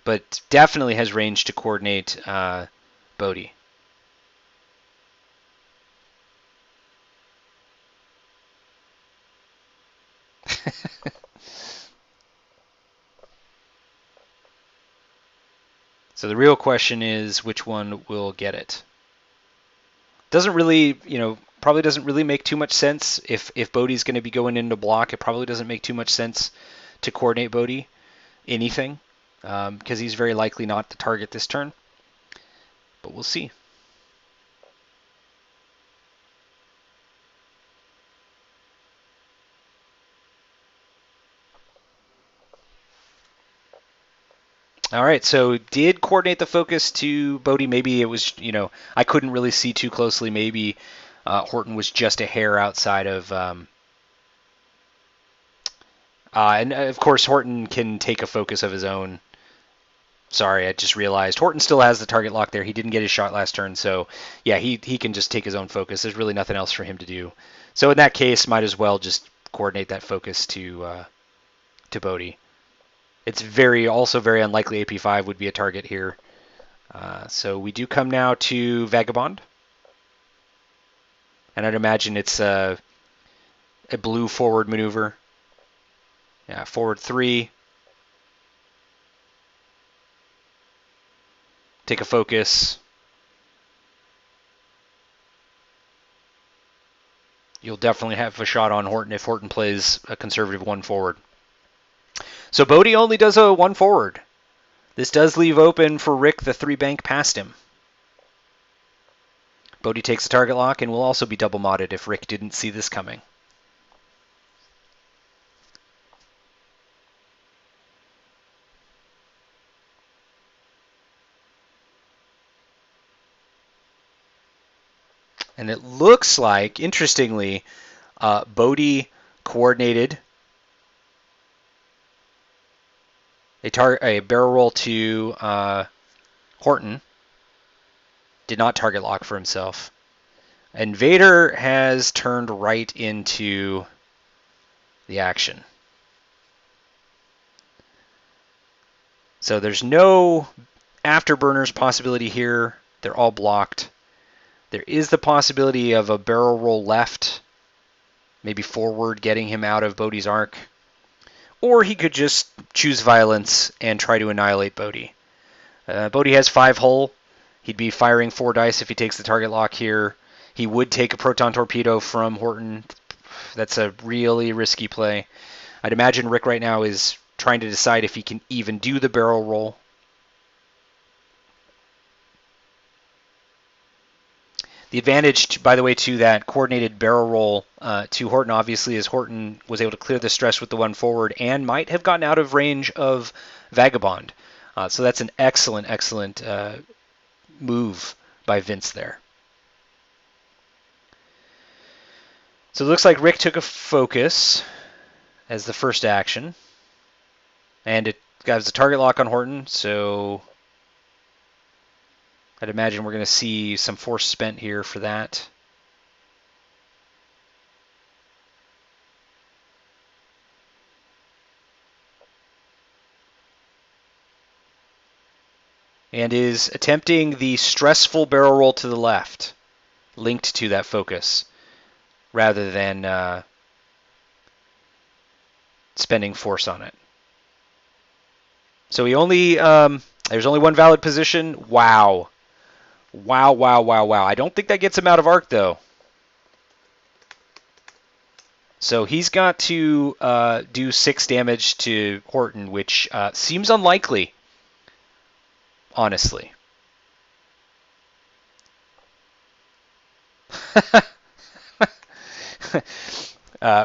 But definitely has range to coordinate Bodhi. So the real question is, which one will get it? Doesn't really, probably doesn't really make too much sense. If Bodhi's going to be going into block, it probably doesn't make too much sense to coordinate Bodhi anything, because he's very likely not the target this turn. But we'll see. All right, so did coordinate the focus to Bodhi. Maybe it was, I couldn't really see too closely. Maybe Horton was just a hair outside of... and of course, Horton can take a focus of his own. Sorry, I just realized Horton still has the target lock there. He didn't get his shot last turn, so yeah, he can just take his own focus. There's really nothing else for him to do. So in that case, might as well just coordinate that focus to Bodhi. It's also very unlikely AP5 would be a target here. So we do come now to Vagabond. And I'd imagine it's a blue forward maneuver. Yeah, forward 3. Take a focus. You'll definitely have a shot on Horton if Horton plays a conservative 1 forward. So Bodhi only does a 1 forward. This does leave open for Rick the 3 bank past him. Bodhi takes a target lock and will also be double modded if Rick didn't see this coming. And it looks like, interestingly, Bodhi coordinated a barrel roll to Horton. Did not target lock for himself. And Vader has turned right into the action. So there's no afterburners possibility here. They're all blocked. There is the possibility of a barrel roll left, maybe forward, getting him out of Bodhi's arc. Or he could just choose violence and try to annihilate Bodhi. Bodhi has 5 hull. He'd be firing 4 dice if he takes the target lock here. He would take a proton torpedo from Horton. That's a really risky play. I'd imagine Rick right now is trying to decide if he can even do the barrel roll. The advantage, by the way, to that coordinated barrel roll to Horton, obviously, is Horton was able to clear the stress with the one forward and might have gotten out of range of Vagabond. So that's an excellent, excellent move by Vince there. So it looks like Rick took a focus as the first action. And it gives a target lock on Horton, so I'd imagine we're going to see some force spent here for that. And is attempting the stressful barrel roll to the left, linked to that focus, rather than spending force on it. So he only, there's only one valid position. Wow. Wow, wow, wow, wow. I don't think that gets him out of arc, though. So he's got to do 6 damage to Horton, which seems unlikely, honestly.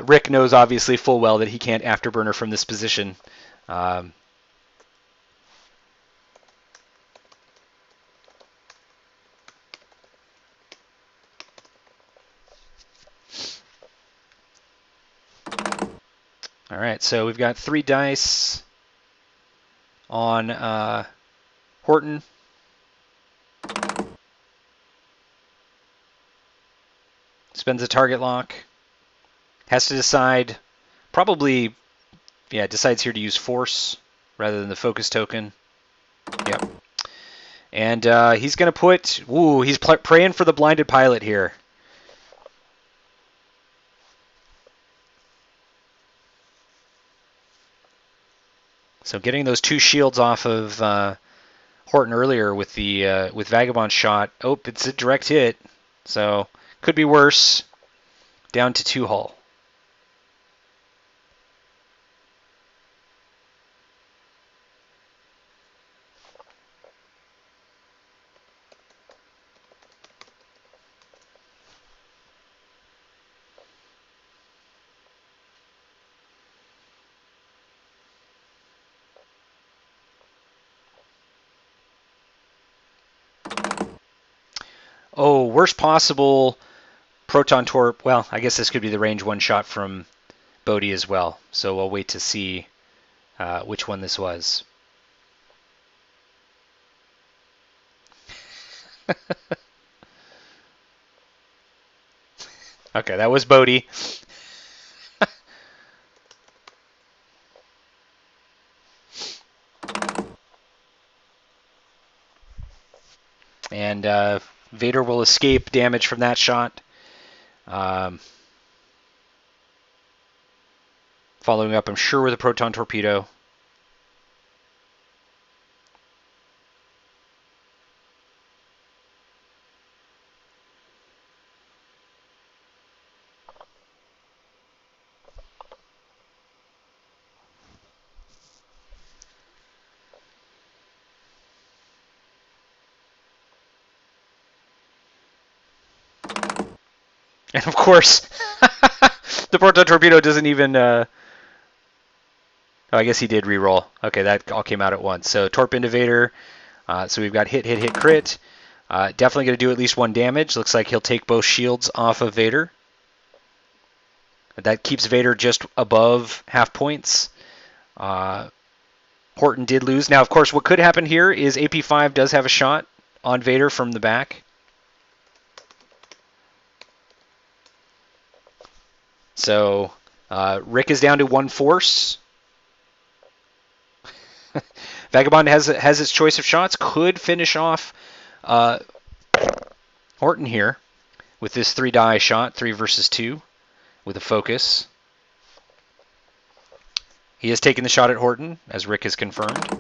Rick knows, obviously, full well that he can't afterburner from this position. All right, so we've got 3 dice on Horton. Spends a target lock. Has to decide, probably, yeah, decides here to use force rather than the focus token. Yep. And he's going to put, ooh, he's praying for the blinded pilot here. So getting those 2 shields off of Horton earlier with the with Vagabond shot. Oh, it's a direct hit, so could be worse. Down to 2 hull. Oh, worst possible proton torp. Well, I guess this could be the range 1 shot from Bodhi as well. So we'll wait to see which one this was. Okay, that was Bodhi. And Vader will escape damage from that shot. Following up, I'm sure, with a proton torpedo. And of course, the proton torpedo doesn't even... Oh, I guess he did reroll. Okay, that all came out at once. So torp into Vader. So we've got hit, hit, hit, crit. Definitely going to do at least 1 damage. Looks like he'll take both shields off of Vader. That keeps Vader just above half points. Horton did lose. Now, of course, what could happen here is AP5 does have a shot on Vader from the back. So Rick is down to 1 force. Vagabond has its choice of shots. Could finish off Horton here with this 3 die shot, 3 versus 2, with a focus. He has taken the shot at Horton, as Rick has confirmed.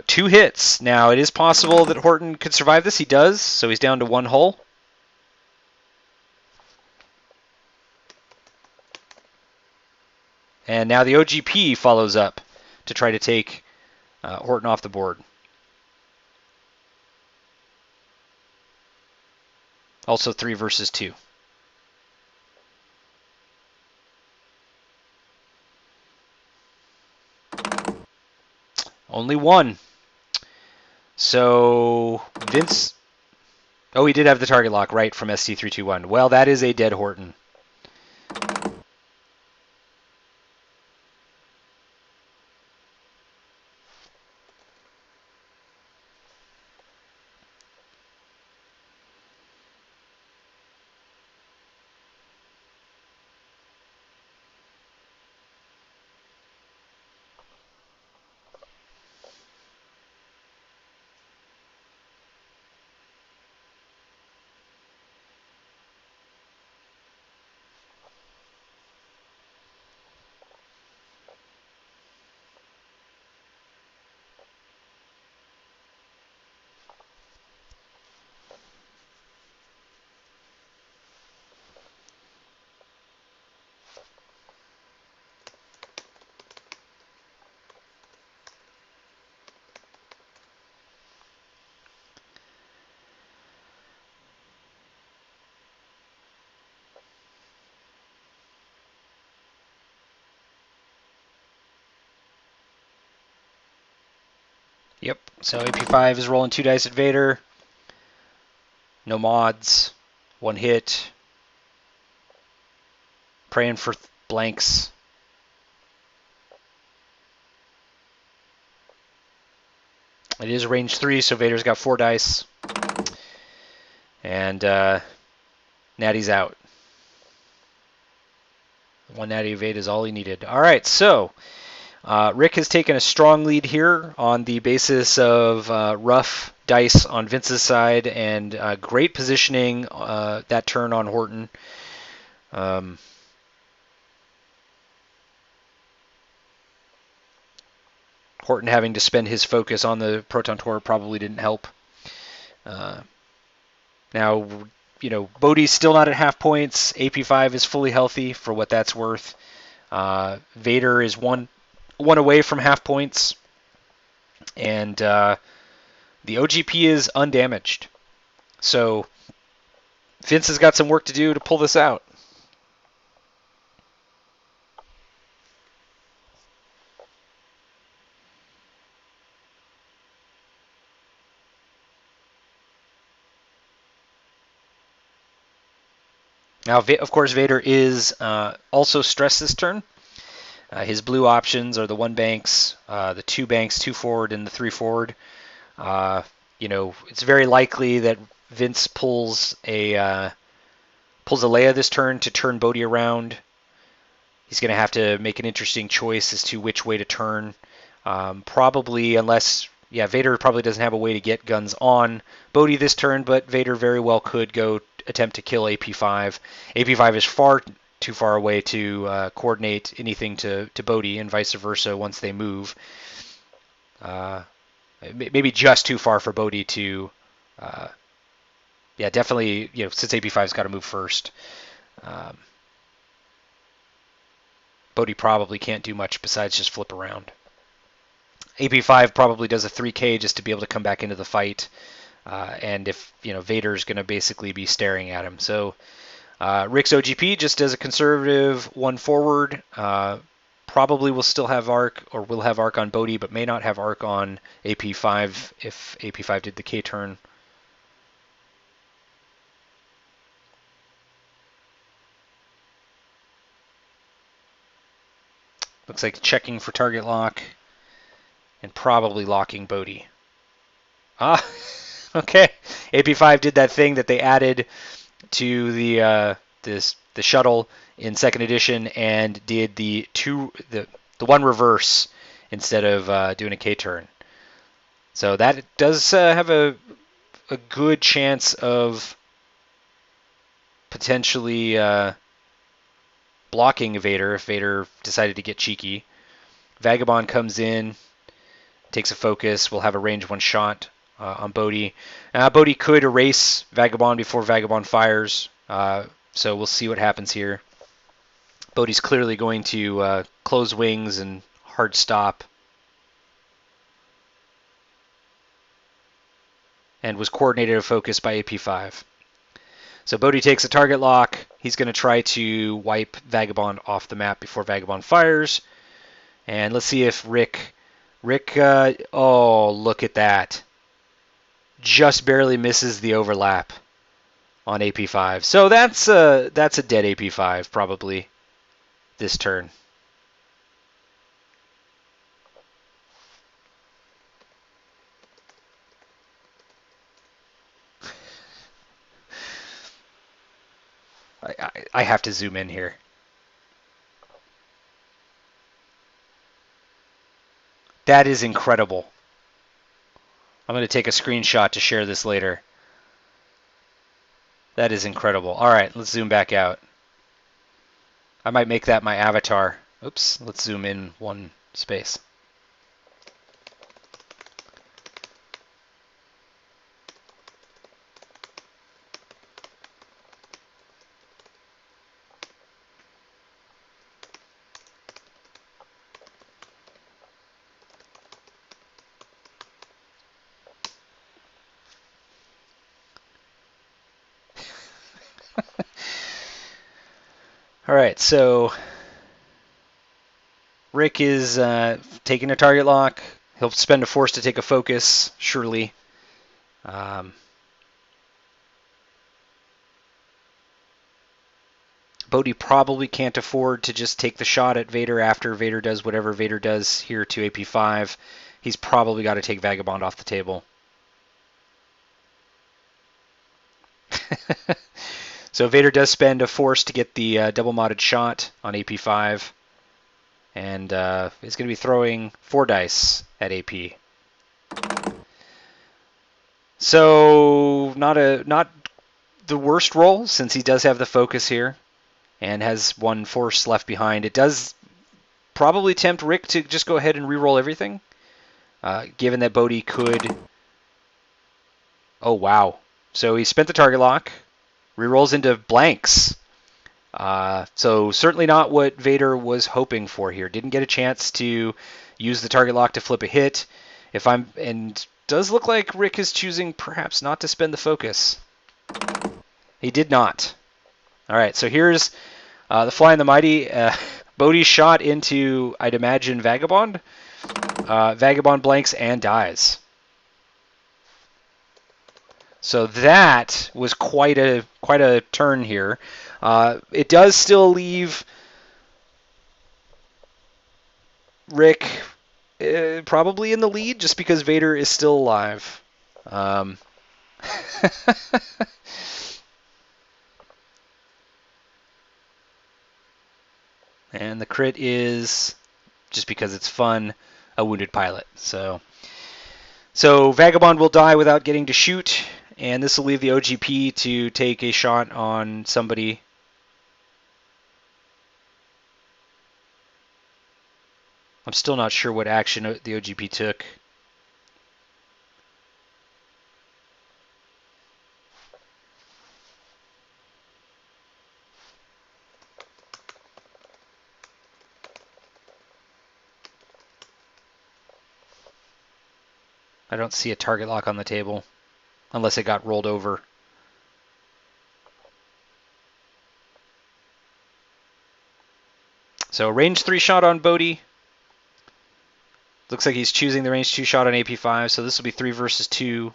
2 hits. Now, it is possible that Horton could survive this. He does, so he's down to 1 hull. And now the OGP follows up to try to take Horton off the board. Also 3 versus 2. Only 1. So Vince... Oh, he did have the target lock, right, from SC321. Well, that is a dead Horton. Yep, so AP5 is rolling 2 dice at Vader. No mods. 1 hit. Praying for blanks. It is range 3, so Vader's got 4 dice. And Natty's out. 1 natty evade is all he needed. All right, so Rick has taken a strong lead here on the basis of rough dice on Vince's side and great positioning that turn on Horton. Horton having to spend his focus on the Proton Torr probably didn't help. Now, you know, Bodhi's still not at half points. AP5 is fully healthy for what that's worth. Vader is one away from half points. And the OGP is undamaged. So Vince has got some work to do to pull this out. Now, of course, Vader is also stressed this turn. His blue options are the 1 banks, the 2 banks, 2 forward, and the 3 forward. You know, it's very likely that Vince pulls a Leia this turn to turn Bodhi around. He's going to have to make an interesting choice as to which way to turn. Probably, unless, yeah, Vader probably doesn't have a way to get guns on Bodhi this turn, but Vader very well could go attempt to kill AP5. AP5 is far too far away to coordinate anything to Bodhi, and vice versa once they move. Maybe just too far for Bodhi to... yeah, definitely, you know, since AP5's got to move first. Bodhi probably can't do much besides just flip around. AP5 probably does a 3K just to be able to come back into the fight. And if, you know, Vader's going to basically be staring at him. So Rick's OGP just does a conservative 1 forward. Probably will still have arc, or will have arc on Bodhi, but may not have arc on AP5 if AP5 did the K turn. Looks like checking for target lock and probably locking Bodhi. Ah, okay. AP5 did that thing that they added to the shuttle in 2nd edition and did the 1 reverse instead of doing a K turn. So that does have a good chance of potentially blocking Vader if Vader decided to get cheeky. Vagabond comes in. takes a focus. We'll have a range 1 shot on Bodhi. Bodhi could erase Vagabond before Vagabond fires, so we'll see what happens here. Bodhi's clearly going to close wings and hard stop. And was coordinated a focus by AP5. So Bodhi takes a target lock. He's going to try to wipe Vagabond off the map before Vagabond fires. And let's see if Rick, oh, look at that. Just barely misses the overlap on AP5. So that's a dead AP5 probably this turn. I have to zoom in here. That is incredible. I'm going to take a screenshot to share this later. That is incredible. All right, let's zoom back out. I might make that my avatar. Oops, let's zoom in 1 space. All right, so Rick is taking a target lock. He'll spend a force to take a focus, surely. Bodhi probably can't afford to just take the shot at Vader after Vader does whatever Vader does here to AP5. He's probably got to take Vagabond off the table. So Vader does spend a force to get the double modded shot on AP5. And he's going to be throwing 4 dice at AP. So not the worst roll, since he does have the focus here and has 1 force left behind. It does probably tempt Rick to just go ahead and re-roll everything, given that Bodhi could... Oh, wow. So he spent the target lock, re-rolls into blanks. So certainly not what Vader was hoping for here. Didn't get a chance to use the target lock to flip a hit. And does look like Rick is choosing perhaps not to spend the focus. He did not. All right, so here's the Fly and the Mighty. Bodhi shot into, I'd imagine, Vagabond. Vagabond blanks and dies. So that was quite a turn here. It does still leave Rick probably in the lead, just because Vader is still alive. And the crit is, just because it's fun, a wounded pilot. So Vagabond will die without getting to shoot, and this will leave the OGP to take a shot on somebody. I'm still not sure what action the OGP took. I don't see a target lock on the table, unless it got rolled over. So range 3 shot on Bodhi. Looks like he's choosing the range 2 shot on AP5, so this will be 3 versus 2.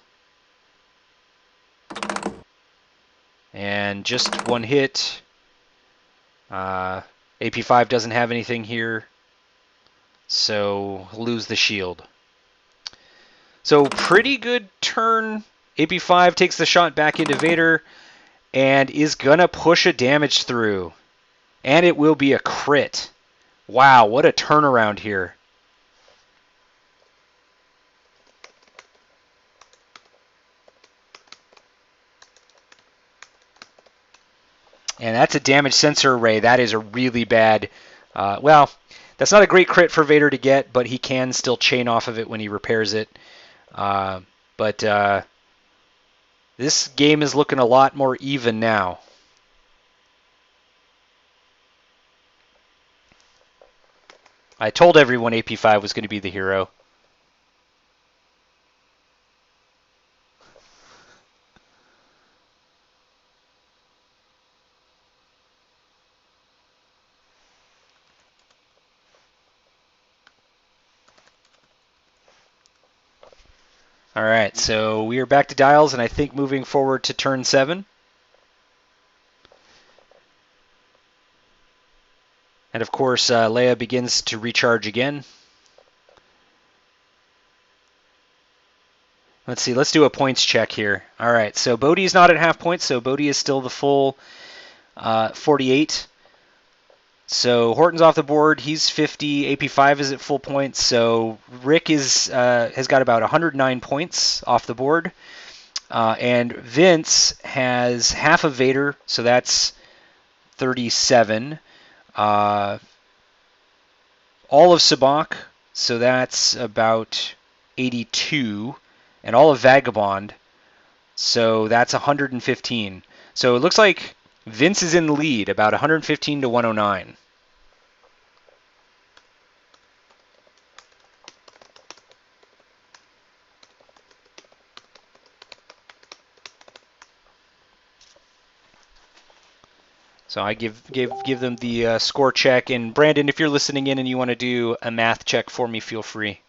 And just 1 hit. AP5 doesn't have anything here, so lose the shield. So pretty good turn. AP5 takes the shot back into Vader and is going to push a damage through. And it will be a crit. Wow, what a turnaround here. And that's a damage sensor array. That is a really bad... well, That's not a great crit for Vader to get, but he can still chain off of it when he repairs it. But this game is looking a lot more even now. I told everyone AP5 was going to be the hero. All right, so we are back to dials, and I think moving forward to turn 7. And of course, Leia begins to recharge again. Let's see, let's do a points check here. All right, so Bodhi's not at half points, so Bodhi is still the full 48. So Horton's off the board. He's 50. AP5 is at full points. So Rick has got about 109 points off the board. And Vince has half of Vader, so that's 37. All of Sabak, so that's about 82. And all of Vagabond, so that's 115. So it looks like Vince is in the lead, about 115 to 109. So I give them the score check. And Brandon, if you're listening in and you want to do a math check for me, feel free.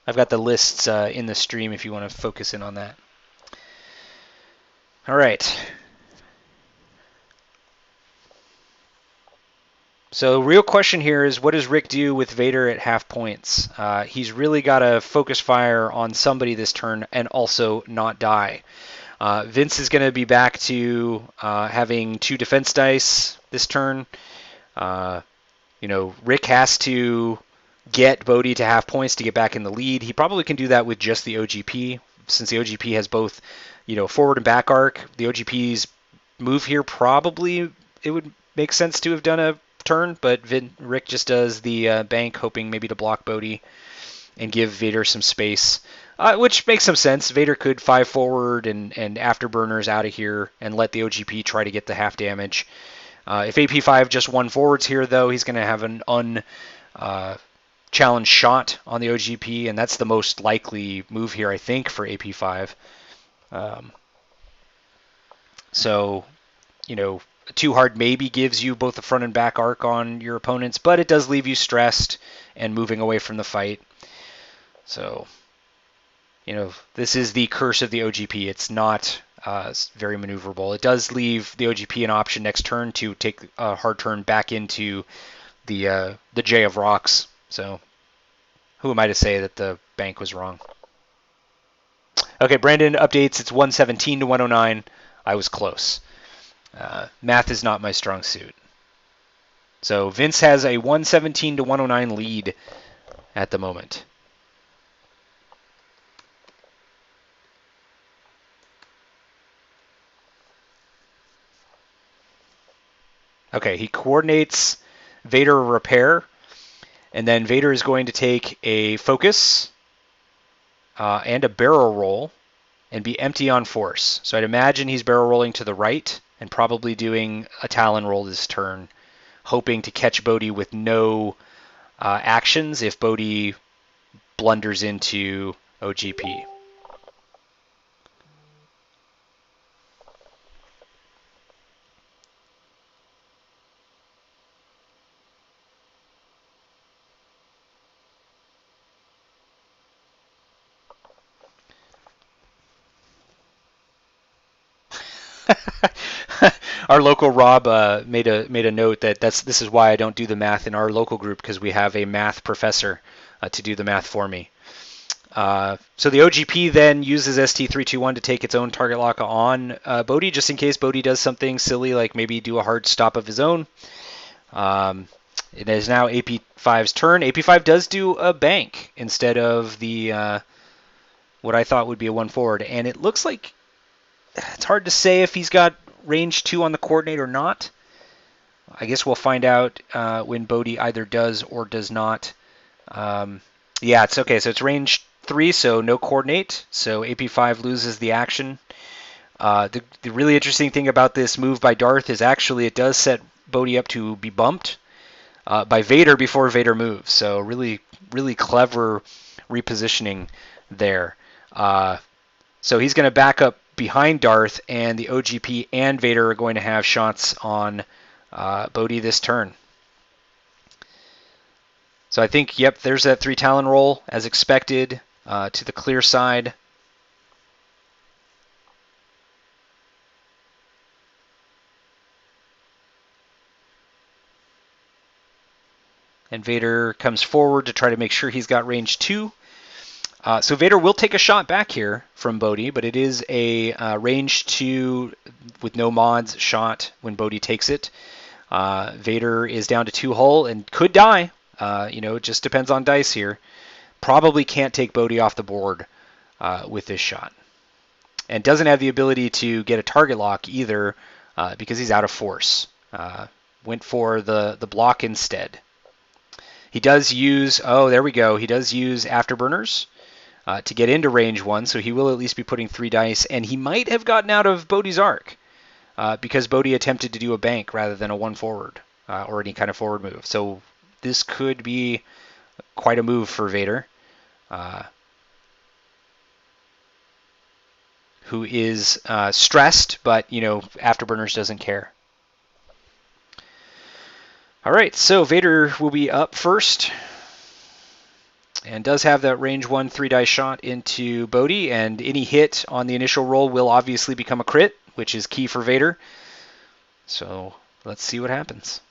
I've got the lists in the stream if you want to focus in on that. All right. So real question here is, what does Rick do with Vader at half points? He's really got to focus fire on somebody this turn and also not die. Vince is going to be back to having 2 defense dice this turn. Rick has to get Bodhi to half points to get back in the lead. He probably can do that with just the OGP, since the OGP has both, forward and back arc. The OGP's move here probably it would make sense to have done a turn, but Rick just does the bank, hoping maybe to block Bodhi and give Vader some space, which makes some sense. Vader could 5 forward and afterburners out of here and let the OGP try to get the half damage. If AP5 just 1 forwards here, though, he's going to have an challenge shot on the OGP, and that's the most likely move here, I think, for AP5. So, too hard maybe gives you both the front and back arc on your opponents, but it does leave you stressed and moving away from the fight. So, this is the curse of the OGP. It's not very maneuverable. It does leave the OGP an option next turn to take a hard turn back into the J of Rocks. So, who am I to say that the bank was wrong? Okay, Brandon updates. It's 117 to 109. I was close. Math is not my strong suit. So Vince has a 117 to 109 lead at the moment. Okay, he coordinates Vader repair, and then Vader is going to take a focus and a barrel roll and be empty on force. So I'd imagine he's barrel rolling to the right and probably doing a Talon roll this turn, hoping to catch Bodhi with no actions if Bodhi blunders into OGP. Our local Rob made a note that this is why I don't do the math in our local group, because we have a math professor to do the math for me. So the OGP then uses ST321 to take its own target lock on Bodhi, just in case Bodhi does something silly like maybe do a hard stop of his own. It is now AP5's turn. AP5 does do a bank instead of the what I thought would be a 1 forward, and it looks like It's hard to say if he's got range 2 on the coordinate or not. I guess we'll find out when Bodhi either does or does not. Yeah, it's okay. So it's range 3, so no coordinate. So AP5 loses the action. The really interesting thing about this move by Darth is actually it does set Bodhi up to be bumped by Vader before Vader moves. So really, really clever repositioning there. So he's going to back up behind Darth, and the OGP and Vader are going to have shots on Bodhi this turn. So I think, yep, there's that 3 Talon roll as expected to the clear side. And Vader comes forward to try to make sure he's got range 2. So Vader will take a shot back here from Bodhi, but it is a range 2 with no mods shot when Bodhi takes it. Vader is down to 2 hull and could die. It just depends on dice here. Probably can't take Bodhi off the board with this shot. And doesn't have the ability to get a target lock either because he's out of force. Went for the block instead. He does use, oh, there we go. He does use Afterburners to get into range 1, so he will at least be putting 3 dice. And he might have gotten out of Bodhi's arc because Bodhi attempted to do a bank rather than a 1 forward or any kind of forward move. So this could be quite a move for Vader, who is stressed, but, Afterburners doesn't care. All right, so Vader will be up first and does have that range 1 3-dice shot into Bodhi, and any hit on the initial roll will obviously become a crit, which is key for Vader. So let's see what happens.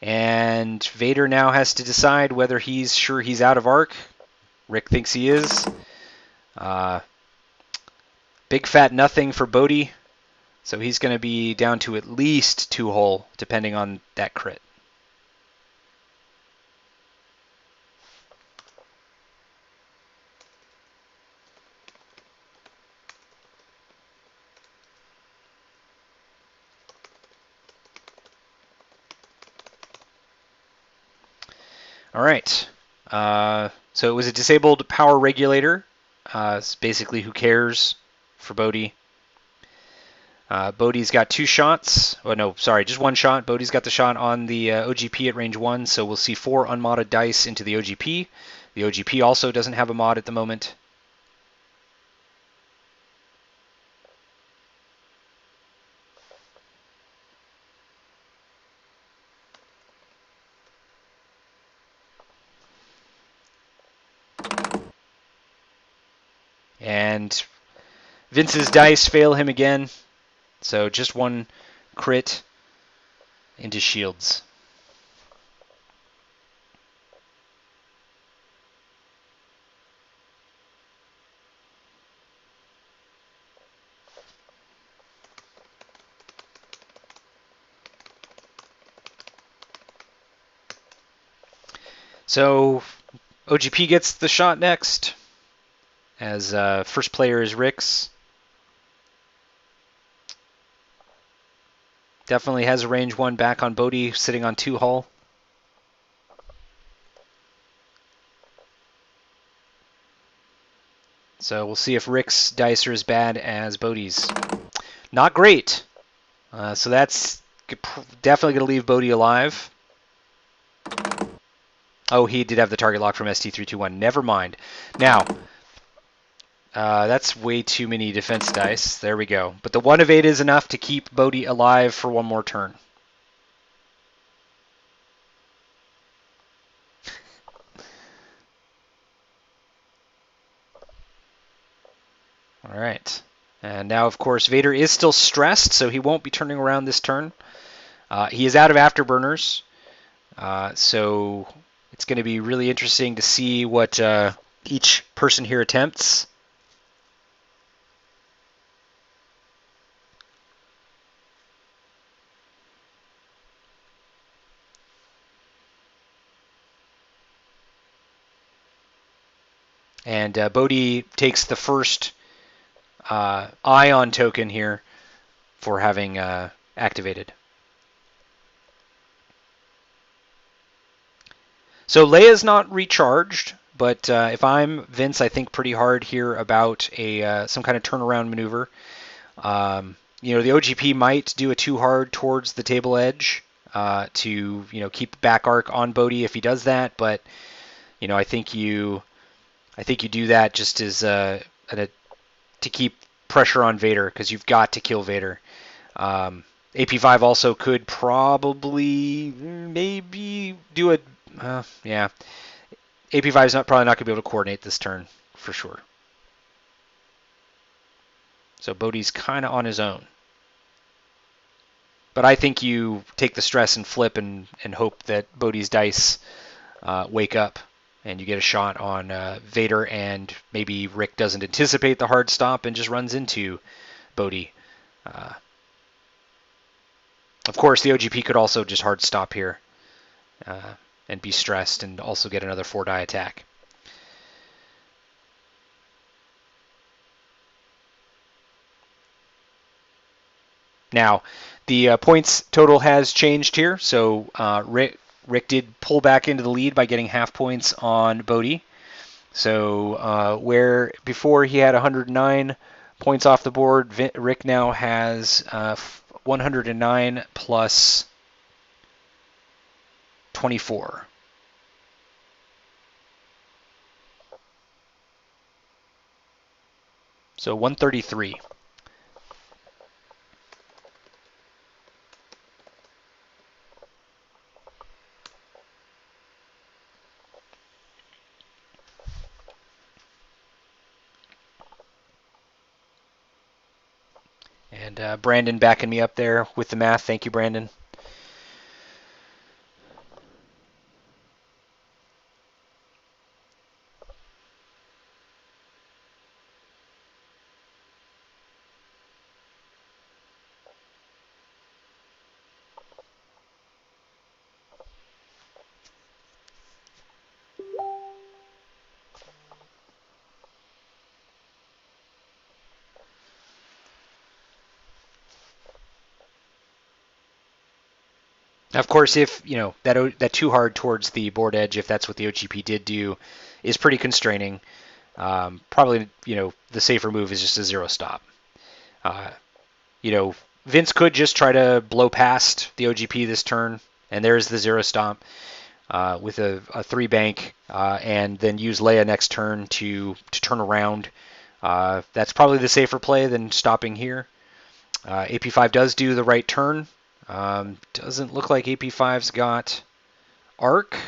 And Vader now has to decide whether he's sure he's out of arc. Rick thinks he is. Big fat nothing for Bodhi. So he's going to be down to at least 2 hull, depending on that crit. All right. So it was a disabled power regulator. It's basically who cares for Bodhi. Bodhi's got 2 shots. Oh, no, sorry, just 1 shot. Bodhi's got the shot on the OGP at range 1, so we'll see 4 unmodded dice into the OGP. The OGP also doesn't have a mod at the moment. And Vince's dice fail him again, so just 1 crit into shields. So OGP gets the shot next, as first player is Rix. Definitely has a range 1 back on Bodhi, sitting on 2 hull. So we'll see if Rick's dice are as bad as Bodhi's. Not great. So that's definitely going to leave Bodhi alive. Oh, he did have the target lock from ST321. Never mind. Now, that's way too many defense dice. There we go. But the 1 of 8 is enough to keep Bodhi alive for 1 more turn. All right. And now, of course, Vader is still stressed, so he won't be turning around this turn. He is out of Afterburners, so it's going to be really interesting to see what each person here attempts. And Bodhi takes the first ion token here for having activated. So Leia's not recharged, but if I'm Vince, I think pretty hard here about a some kind of turnaround maneuver. The OGP might do a too hard towards the table edge to keep back arc on Bodhi if he does that, but I think you do that just as to keep pressure on Vader because you've got to kill Vader. AP5 also could probably maybe do a yeah. AP5 is probably not going to be able to coordinate this turn for sure. So Bodhi's kind of on his own. But I think you take the stress and flip and hope that Bodhi's dice wake up and you get a shot on Vader, and maybe Rick doesn't anticipate the hard stop and just runs into Bodhi. Of course, the OGP could also just hard stop here and be stressed and also get another 4-die attack. Now, the points total has changed here, so Rick did pull back into the lead by getting half points on Bodhi. So where before he had 109 points off the board, Rick now has 109 plus 24. So 133. And Brandon backing me up there with the math. Thank you, Brandon. Of course, if that too hard towards the board edge, if that's what the OGP did do, is pretty constraining. Probably, the safer move is just a 0 stop. Vince could just try to blow past the OGP this turn, and there's the 0 stop with a 3 bank, and then use Leia next turn to turn around. That's probably the safer play than stopping here. AP5 does do the right turn. Doesn't look like AP5's got arc,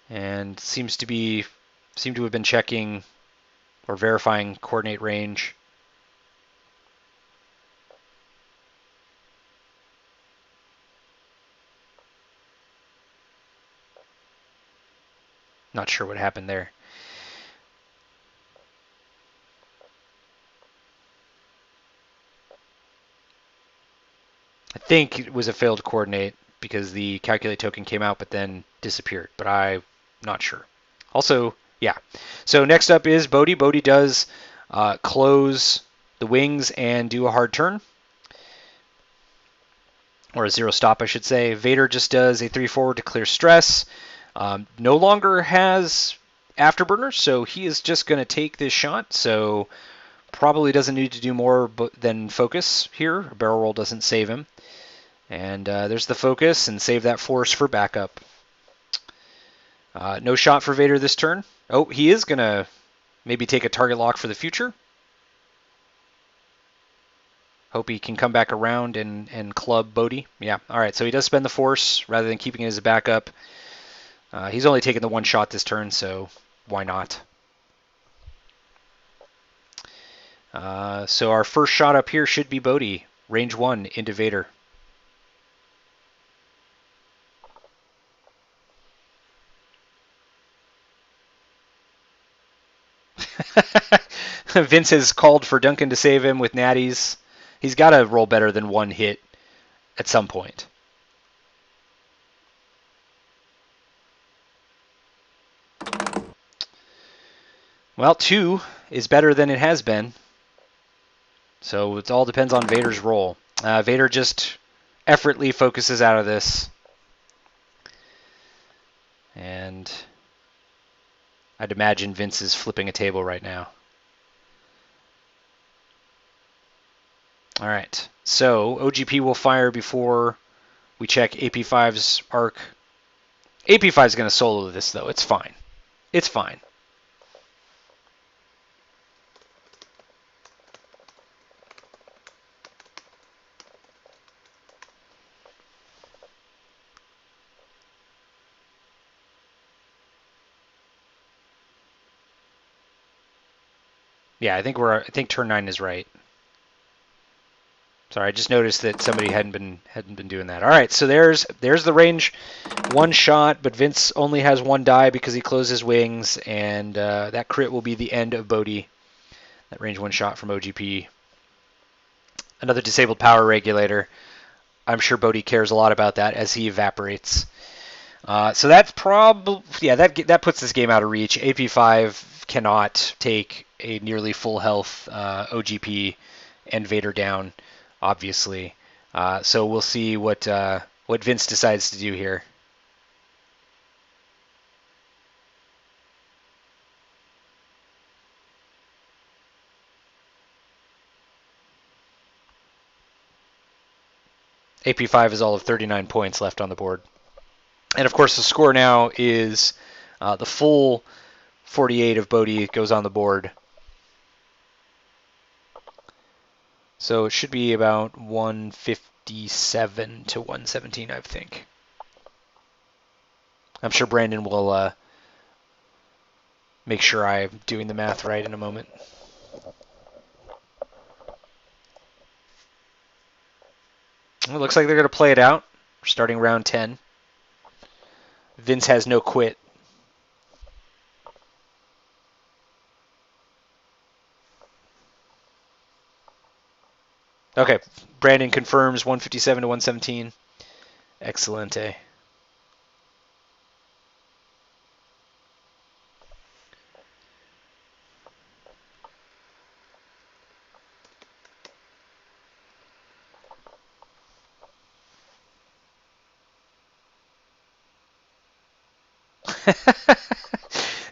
and seem to have been checking or verifying coordinate range. Not sure what happened there. I think it was a failed coordinate because the calculate token came out but then disappeared, but I'm not sure. Also, yeah. So next up is Bodhi. Bodhi does close the wings and do a hard turn. Or a 0 stop, I should say. Vader just does a 3 forward to clear stress. No longer has afterburners, so he is just going to take this shot. So probably doesn't need to do more than focus here. A barrel roll doesn't save him. And there's the focus, and save that force for backup. No shot for Vader this turn. Oh, he is going to maybe take a target lock for the future. Hope he can come back around and club Bodhi. Yeah, all right, so he does spend the force rather than keeping it as a backup. He's only taken the 1 shot this turn, so why not? So our first shot up here should be Bodhi. Range 1 into Vader. Vince has called for Duncan to save him with natties. He's got to roll better than 1 hit at some point. Well, 2 is better than it has been. So it all depends on Vader's role. Vader just effortlessly focuses out of this. And I'd imagine Vince is flipping a table right now. All right. So OGP will fire before we check AP5's arc. AP5 is going to solo this, though. It's fine. It's fine. Yeah, I think turn 9 is right. Sorry, I just noticed that somebody hadn't been doing that. All right, so there's the range 1 shot, but Vince only has 1 die because he closes wings, and that crit will be the end of Bodhi. That range 1 shot from OGP. Another disabled power regulator. I'm sure Bodhi cares a lot about that as he evaporates. So that's probably, yeah, that puts this game out of reach. AP5 cannot take a nearly full health OGP and Vader down, obviously. So we'll see what Vince decides to do here. AP5 is all of 39 points left on the board. And of course, the score now is the full 48 of Bodhi goes on the board. So it should be about 157 to 117, I think. I'm sure Brandon will make sure I'm doing the math right in a moment. It looks like they're going to play it out. We're starting round 10. Vince has no quit. Okay, Brandon confirms 157 to 117. Excelente.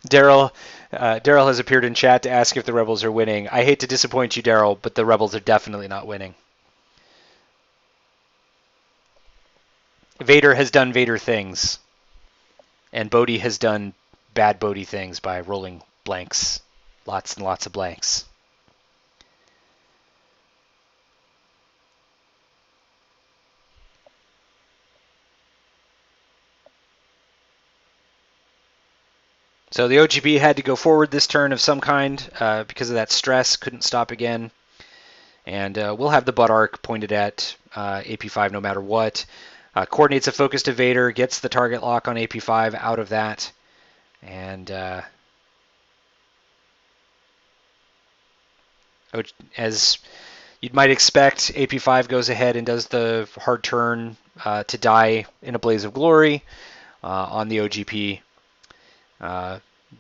Daryl has appeared in chat to ask if the Rebels are winning. I hate to disappoint you, Daryl, but the Rebels are definitely not winning. Vader has done Vader things, and Bodhi has done bad Bodhi things by rolling blanks. Lots and lots of blanks. So the OGP had to go forward this turn of some kind because of that stress. Couldn't stop again. And we'll have the butt arc pointed at AP5 no matter what. Coordinates a focus to Vader, gets the target lock on AP5 out of that. And as you might expect, AP5 goes ahead and does the hard turn to die in a blaze of glory on the OGP.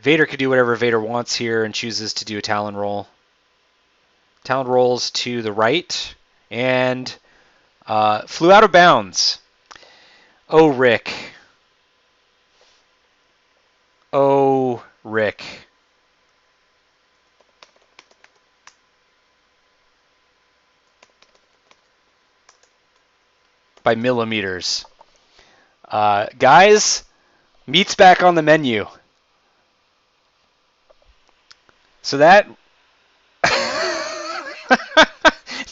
Vader could do whatever Vader wants here and chooses to do a Talon roll. Talon rolls to the right and flew out of bounds. Oh, Rick. Oh, Rick. By millimeters. Guys, meat's back on the menu. So that...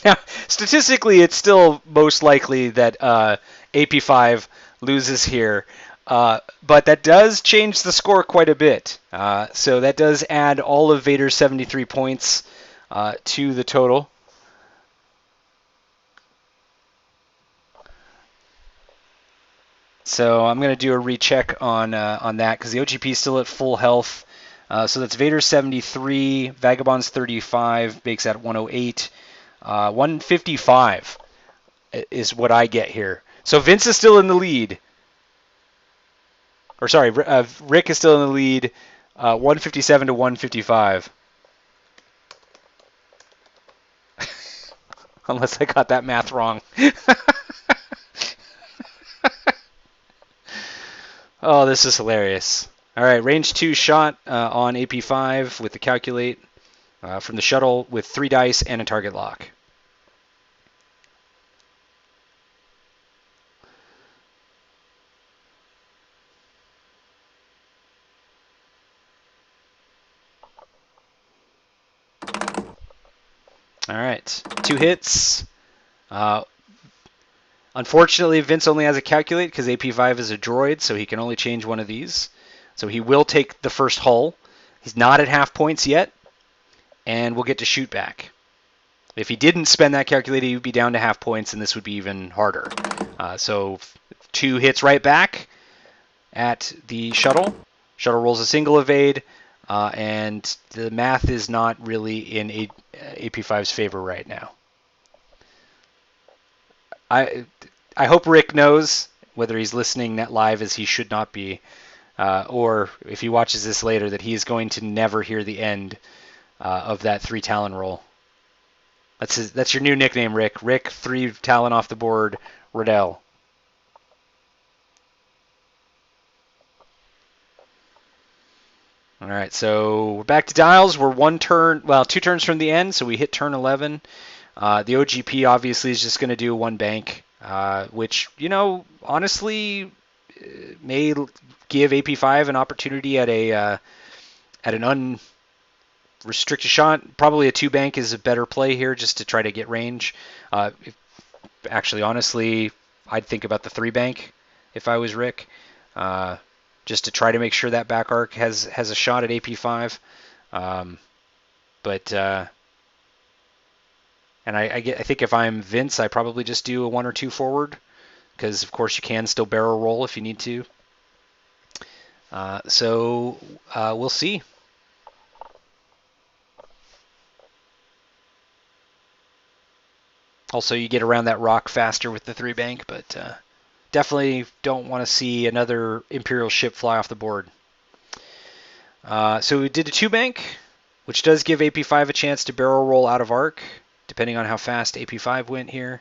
Now, statistically, it's still most likely that AP5 loses here. But that does change the score quite a bit. So that does add all of Vader's 73 points to the total. So I'm going to do a recheck on that because the OGP is still at full health. So that's Vader 73, Vagabond's 35, makes that 108. 155 is what I get here. So Vince is still in the lead. Or sorry, Rick is still in the lead. 157 to 155. Unless I got that math wrong. Oh, this is hilarious. All right, range 2 shot on AP5 with the calculate from the shuttle with 3 dice and a target lock. All right, 2 hits. Unfortunately, Vince only has a calculate because AP5 is a droid, so he can only change one of these. So he will take the first hull. He's not at half points yet, and we'll get to shoot back. If he didn't spend that calculator, he would be down to half points, and this would be even harder. So 2 hits right back at the shuttle. Shuttle rolls a single evade, and the math is not really in AP5's favor right now. I hope Rick knows, whether he's listening net live as he should not be, or if he watches this later, that he is going to never hear the end of that 3 Talon roll. That's your new nickname, Rick. Rick, 3 Talon off the board, Riddell. All right, so we're back to dials. We're 2 turns from the end, so we hit turn 11. The OGP obviously is just going to do 1 bank, which, honestly may give AP5 an opportunity at an unrestricted shot. Probably a 2 bank is a better play here, just to try to get range. Actually, honestly, I'd think about the 3 bank if I was Rick, just to try to make sure that back arc has a shot at AP5. And I think if I'm Vince, I probably just do a 1 or 2 forward, because of course you can still barrel roll if you need to. So we'll see. Also, you get around that rock faster with the 3 bank, but definitely don't want to see another Imperial ship fly off the board. So we did a 2 bank, which does give AP5 a chance to barrel roll out of arc, depending on how fast AP5 went here.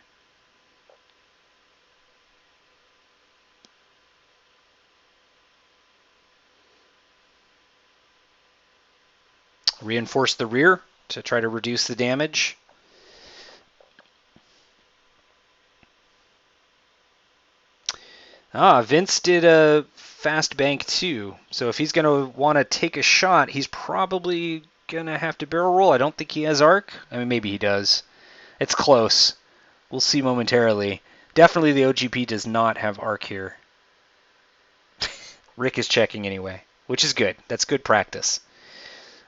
Reinforce the rear to try to reduce the damage. Vince did a fast bank too. So if he's going to want to take a shot, he's probably going to have to barrel roll. I don't think he has arc. I mean, maybe he does. It's close. We'll see momentarily. Definitely the OGP does not have arc here. Rick is checking anyway, which is good. That's good practice.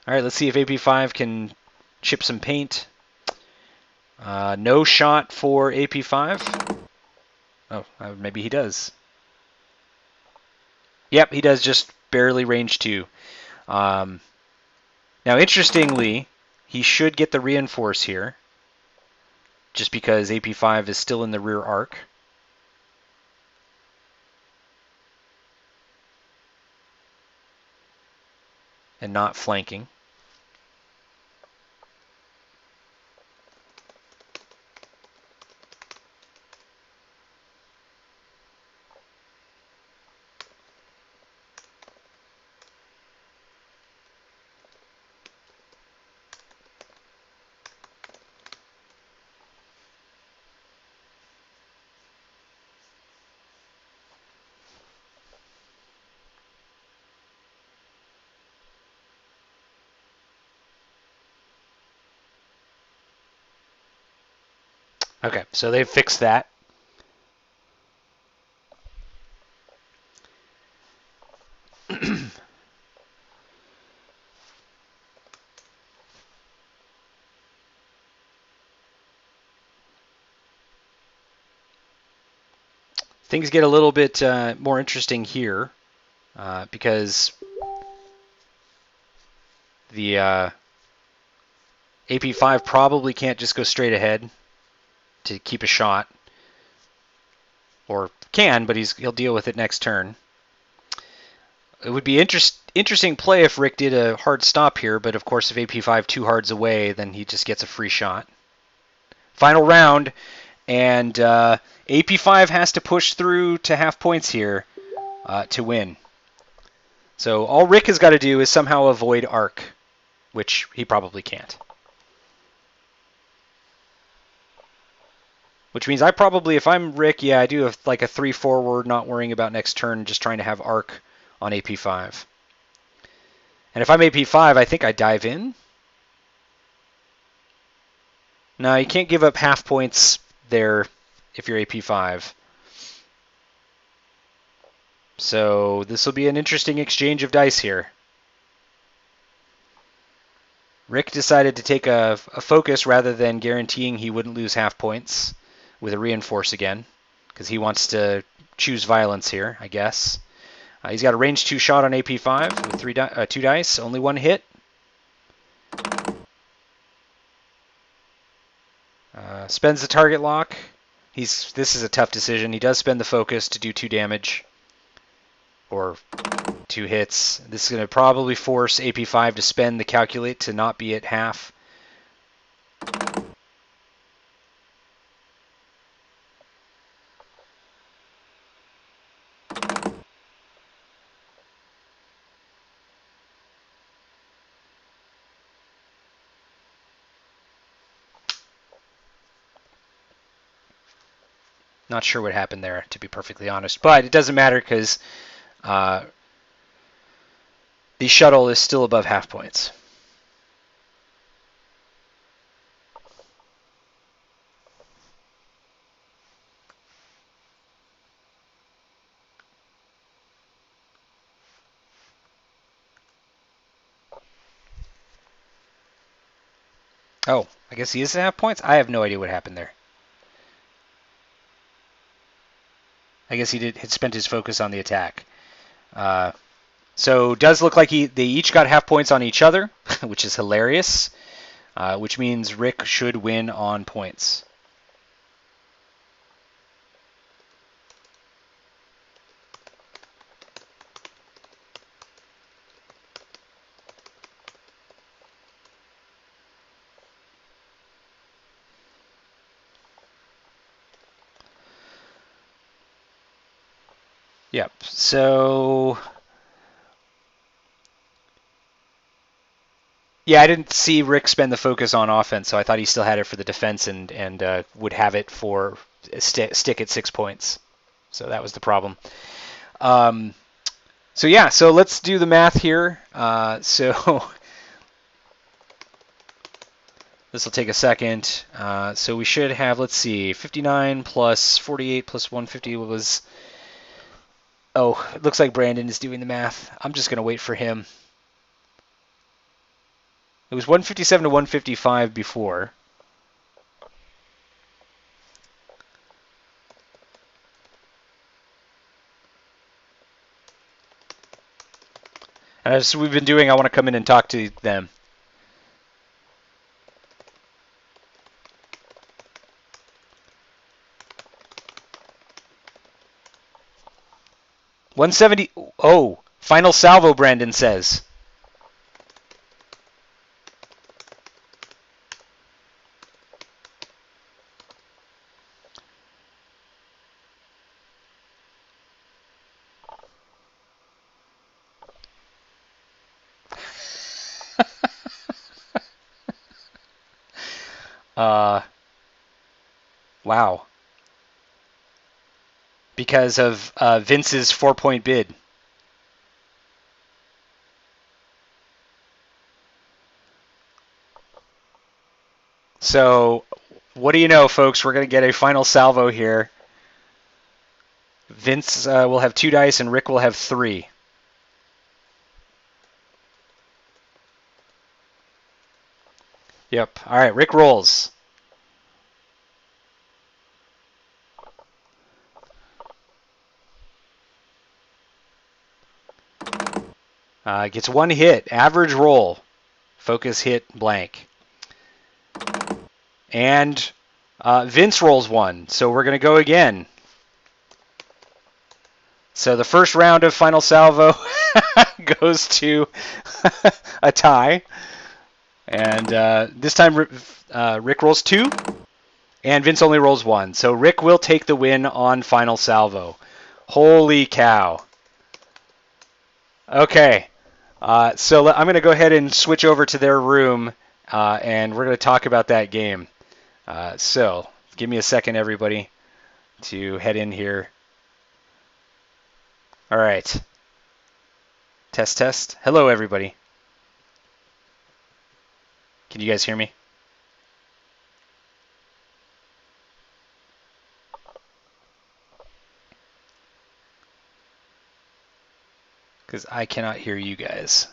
All right, let's see if AP5 can chip some paint. No shot for AP5. Oh, maybe he does. Yep, he does just barely range 2. Now, interestingly, he should get the reinforce here, just because AP5 is still in the rear arc. And not flanking. Okay, so they've fixed that. Things get a little bit more interesting here because the AP5 probably can't just go straight ahead to keep a shot. Or can, but he'll deal with it next turn. it would be interesting play if Rick did a hard stop here, but of course if AP5 two hards away, then he just gets a free shot. Final round, and AP5 has to push through to half points here to win. So all Rick has got to do is somehow avoid arc, which he probably can't. Which means I probably, if I'm Rick, yeah, I do like a 3 forward, not worrying about next turn, just trying to have arc on AP5. And if I'm AP5, I think I dive in. No, you can't give up half points there if you're AP5. So this will be an interesting exchange of dice here. Rick decided to take a focus rather than guaranteeing he wouldn't lose half points with a reinforce again, because he wants to choose violence here, I guess. He's got a range 2 shot on AP5 with 2 dice, only 1 hit. Spends the target lock. This is a tough decision. He does spend the focus to do 2 damage, or 2 hits. This is going to probably force AP5 to spend the calculate to not be at half. Not sure what happened there, to be perfectly honest. But it doesn't matter because the shuttle is still above half points. Oh, I guess he is at half points? I have no idea what happened there. I guess he had spent his focus on the attack. So it does look like they each got half points on each other, which is hilarious, which means Rick should win on points. Yep, so... Yeah, I didn't see Rick spend the focus on offense, so I thought he still had it for the defense and would have it for stick at 6 points. So that was the problem. So yeah, so let's do the math here. So this will take a second. So we should have, let's see, 59 plus 48 plus 150 was... Oh, it looks like Brandon is doing the math. I'm just going to wait for him. It was 157 to 155 before. And as we've been doing, I want to come in and talk to them. $170. Oh, final salvo, Brandon says. Wow. Because of Vince's 4-point bid. So, what do you know, folks? We're going to get a final salvo here. Vince will have 2 dice and Rick will have 3. Yep. All right, Rick rolls. Gets 1 hit. Average roll. Focus hit blank. And Vince rolls 1. So we're going to go again. So the first round of Final Salvo goes to a tie. And this time Rick rolls 2, and Vince only rolls 1. So Rick will take the win on Final Salvo. Holy cow. Okay. So I'm going to go ahead and switch over to their room, and we're going to talk about that game. So give me a second, everybody, to head in here. All right. Test, test. Hello, everybody. Can you guys hear me? Because I cannot hear you guys.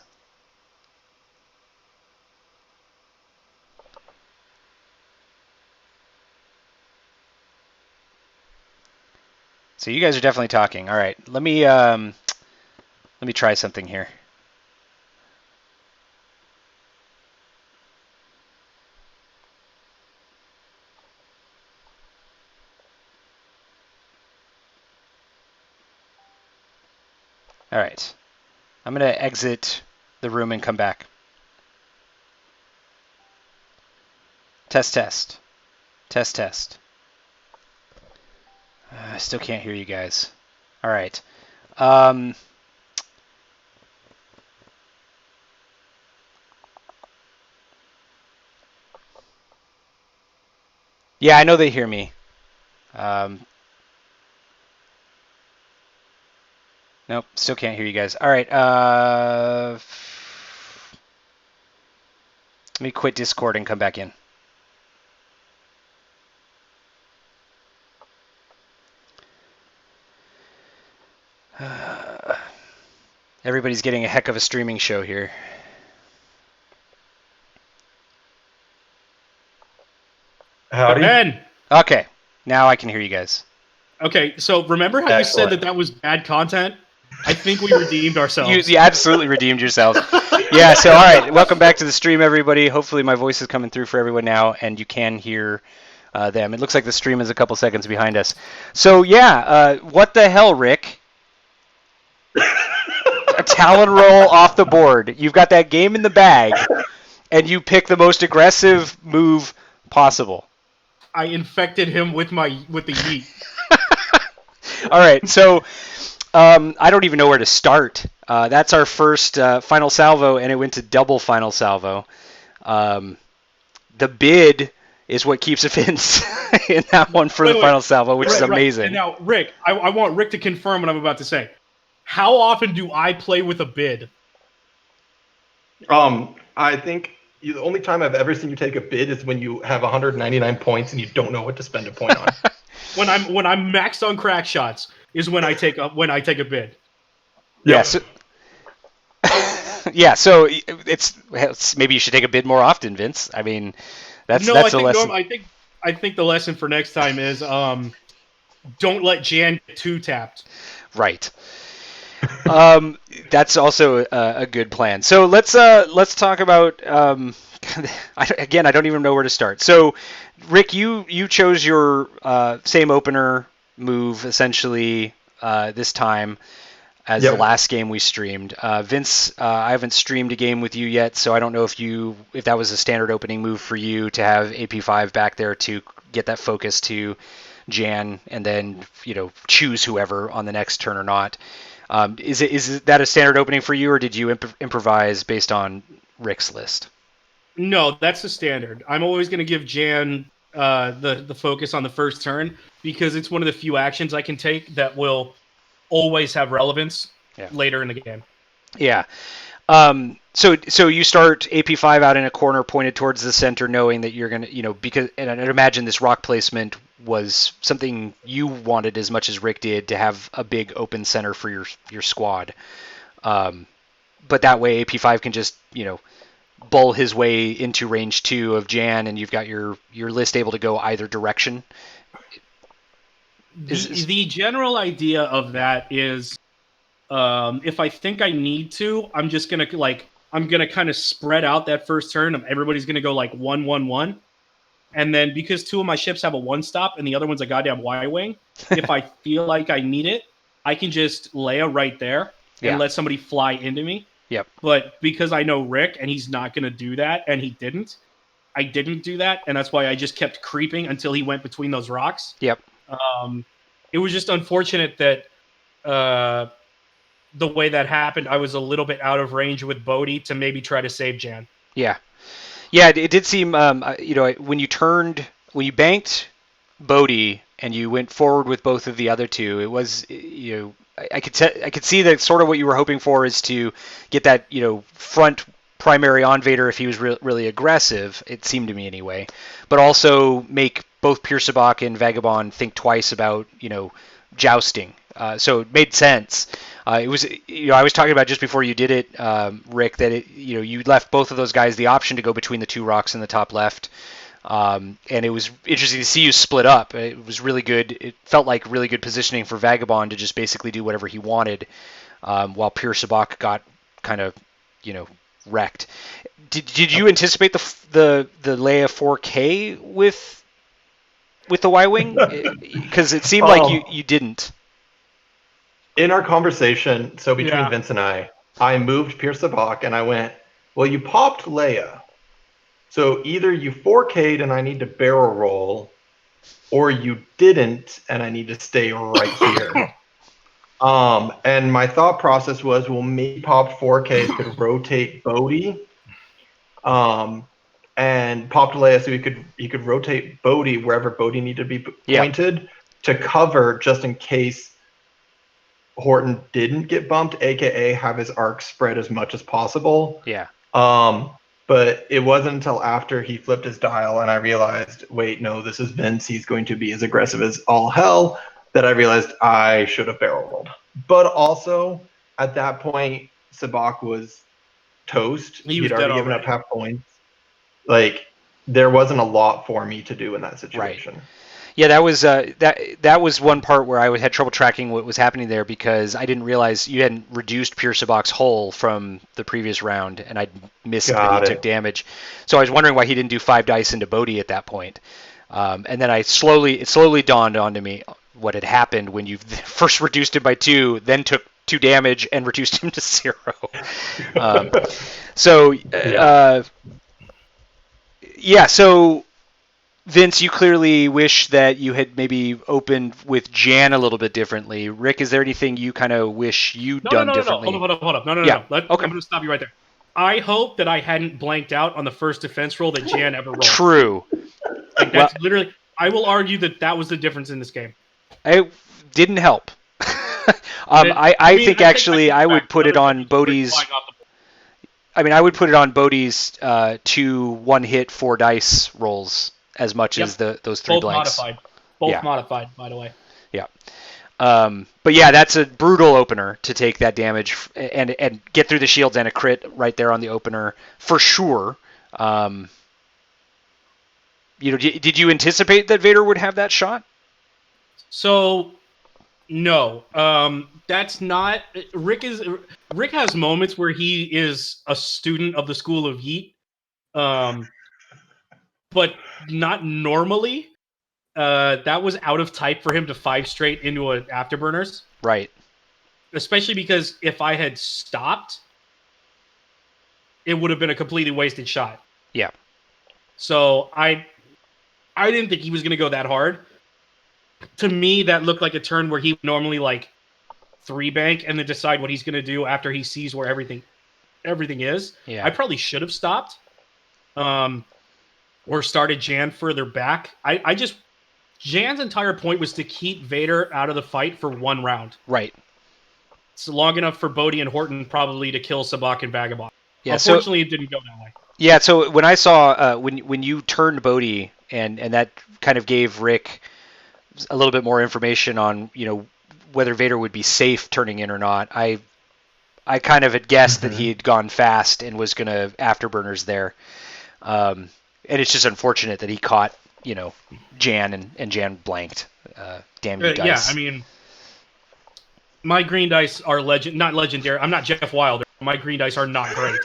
So you guys are definitely talking. All right, let me try something here. All right, I'm gonna exit the room and come back. Test, test, test, test. I still can't hear you guys. All right. Yeah, I know they hear me. Nope, still can't hear you guys. All right. Let me quit Discord and come back in. Everybody's getting a heck of a streaming show here. Howdy. Ben. Okay, now I can hear you guys. Okay, so remember how Excellent. you said that was bad content? I think we redeemed ourselves. You absolutely redeemed yourselves. Yeah, so all right, welcome back to the stream, everybody. Hopefully my voice is coming through for everyone now, and you can hear them. It looks like the stream is a couple seconds behind us. So yeah, what the hell, Rick? A Talon roll off the board. You've got that game in the bag, and you pick the most aggressive move possible. I infected him with the yeet. All right, so I don't even know where to start. That's our first Final Salvo, and it went to double Final Salvo. The bid is what keeps Vince in that one for the Final Salvo, which is amazing. Right. And now, Rick, I want Rick to confirm what I'm about to say. How often do I play with a bid? I think the only time I've ever seen you take a bid is when you have 199 points and you don't know what to spend a point on. When I'm maxed on crack shots is when I take a bid. Yeah. So, yeah. So it's maybe you should take a bid more often, Vince. I mean, that's a lesson. I think the lesson for next time is don't let Jan get too tapped. Right. That's also a good plan. So let's talk about. Again, I don't even know where to start. So, Rick, you chose your same opener move essentially this time as the last game we streamed. Vince, I haven't streamed a game with you yet, so I don't know if that was a standard opening move for you to have AP5 back there to get that focus to Jan and then choose whoever on the next turn or not. Is that a standard opening for you, or did you improvise based on Rick's list? No, that's the standard. I'm always going to give Jan the focus on the first turn because it's one of the few actions I can take that will always have relevance later in the game. Yeah. So you start AP5 out in a corner pointed towards the center, knowing that you're going to, because, and I'd imagine this rock placement was something you wanted as much as Rick did to have a big open center for your squad. But that way AP5 can just, bull his way into range 2 of Jan, and you've got your list able to go either direction. The general idea of that is, if I think I need to, I'm just gonna kind of spread out that first turn. Everybody's gonna go like 1-1-1, and then because 2 of my ships have a 1-stop and the other one's a goddamn Y-wing, if I feel like I need it, I can just Leia right there and let somebody fly into me. Yep. But because I know Rick and he's not going to do that, and he didn't, I didn't do that, and that's why I just kept creeping until he went between those rocks. Yep. It was just unfortunate that the way that happened, I was a little bit out of range with Bodhi to maybe try to save Jan. Yeah. Yeah, it did seem, when you banked Bodhi and you went forward with both of the other two, it was, I could see that sort of what you were hoping for is to get that, front primary on Vader if he was really aggressive, it seemed to me anyway, but also make both Pure Sabacc and Vagabond think twice about, jousting. So it made sense. It was, I was talking about just before you did it, Rick, that you left both of those guys the option to go between the two rocks in the top left. And it was interesting to see you split up. It was really good. It felt like really good positioning for Vagabond to just basically do whatever he wanted, while Pure Sabacc got kind of, wrecked. Did you anticipate the Leia 4K with the Y-wing? Because it seemed like you didn't. In our conversation, so between Vince and I moved Pure Sabacc and I went, well, you popped Leia. So either you 4K'd and I need to barrel roll, or you didn't and I need to stay right here. And my thought process was, well, maybe popped 4K could rotate Bodhi, and popped Leia so he could rotate Bodhi wherever Bodhi needed to be pointed to cover just in case Horton didn't get bumped, aka have his arc spread as much as possible. Yeah. But it wasn't until after he flipped his dial and I realized, wait, no, this is Vince. He's going to be as aggressive as all hell, that I realized I should have barrel rolled. But also, at that point, Sabacc was toast. He'd already given up half points. Like, there wasn't a lot for me to do in that situation. Right. Yeah, that was one part where I had trouble tracking what was happening there because I didn't realize you hadn't reduced Pure Sabacc's hull from the previous round, and I'd missed that he took damage. So I was wondering why he didn't do 5 dice into Bodhi at that point. And then it slowly dawned onto me what had happened when you first reduced him by 2, then took 2 damage and reduced him to 0. So Vince, you clearly wish that you had maybe opened with Jan a little bit differently. Rick, is there anything you kind of wish you'd done differently? Hold up. No. Okay. I'm going to stop you right there. I hope that I hadn't blanked out on the first defense roll that Jan ever rolled. True. Like, that's literally, I will argue that was the difference in this game. It didn't help. I think actually I would put it on Bodhi's. I would put it on Bodhi's 2 1-hit 4 dice rolls as much as those 3 blanks. Both modified, by the way. Yeah. But yeah, that's a brutal opener to take that damage and get through the shields and a crit right there on the opener for sure. Did you anticipate that Vader would have that shot? So, no. That's not Rick has moments where he is a student of the school of Yeet. But not normally. That was out of type for him to 5 straight into an afterburners. Right. Especially because if I had stopped, it would have been a completely wasted shot. Yeah. So I didn't think he was going to go that hard. To me, that looked like a turn where he would normally 3 bank and then decide what he's going to do after he sees where everything is. Yeah. I probably should have stopped. Or started Jan further back. Jan's entire point was to keep Vader out of the fight for 1 round. Right. It's long enough for Bodhi and Horton probably to kill Sabacc and Vagabond. Yeah, unfortunately, it didn't go that way. Yeah, so when I saw when you turned Bodhi and that kind of gave Rick a little bit more information on whether Vader would be safe turning in or not. I kind of had guessed that he had gone fast and was going to afterburners there. And it's just unfortunate that he caught, Jan and Jan blanked. Damn you dice. Yeah, my green dice are not legendary. I'm not Jeff Wilder. My green dice are not great.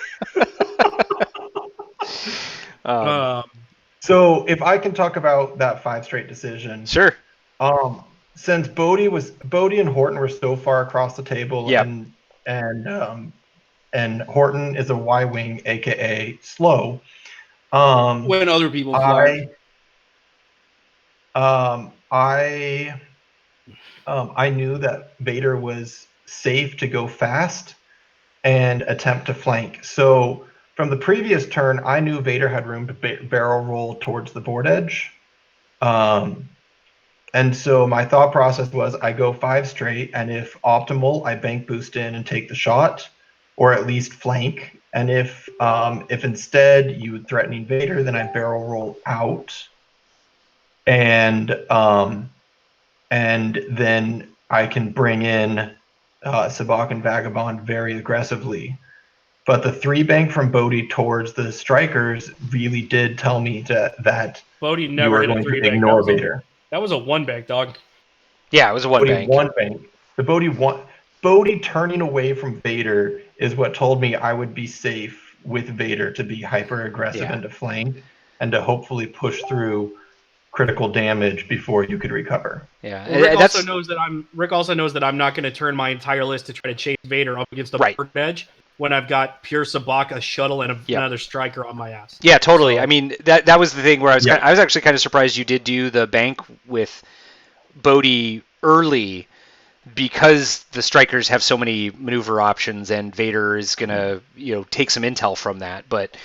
So if I can talk about that 5 straight decision. Sure. since Bodhi and Horton were so far across the table, Yep. and Horton is a Y wing, aka slow. When other people fly. I knew that Vader was safe to go fast and attempt to flank. So from the previous turn, I knew Vader had room to barrel roll towards the board edge. And so my thought process was I go 5 straight, and if optimal, I bank boost in and take the shot, or at least flank. And if instead you would threaten Vader, then I barrel roll out, and then I can bring in Sabak and Vagabond very aggressively. But the 3 bank from Bodhi towards the strikers really did tell me that Bodhi you never were hit a going 3 to bank. ignore Vader. That was a 1 bank, dog. Yeah, it was a 1 bank. Bodhi 1 bank. The Bodhi turning away from Vader is what told me I would be safe with Vader to be hyper aggressive and to flank and to hopefully push through critical damage before you could recover. Yeah, well, Rick also knows that I'm not going to turn my entire list to try to chase Vader up against the board edge when I've got pure Sabak, a shuttle, and another striker on my ass. Yeah, totally. So, I mean, that was the thing where I was actually kind of surprised you did do the bank with Bodhi early, because the strikers have so many maneuver options, and Vader is gonna take some intel from that. But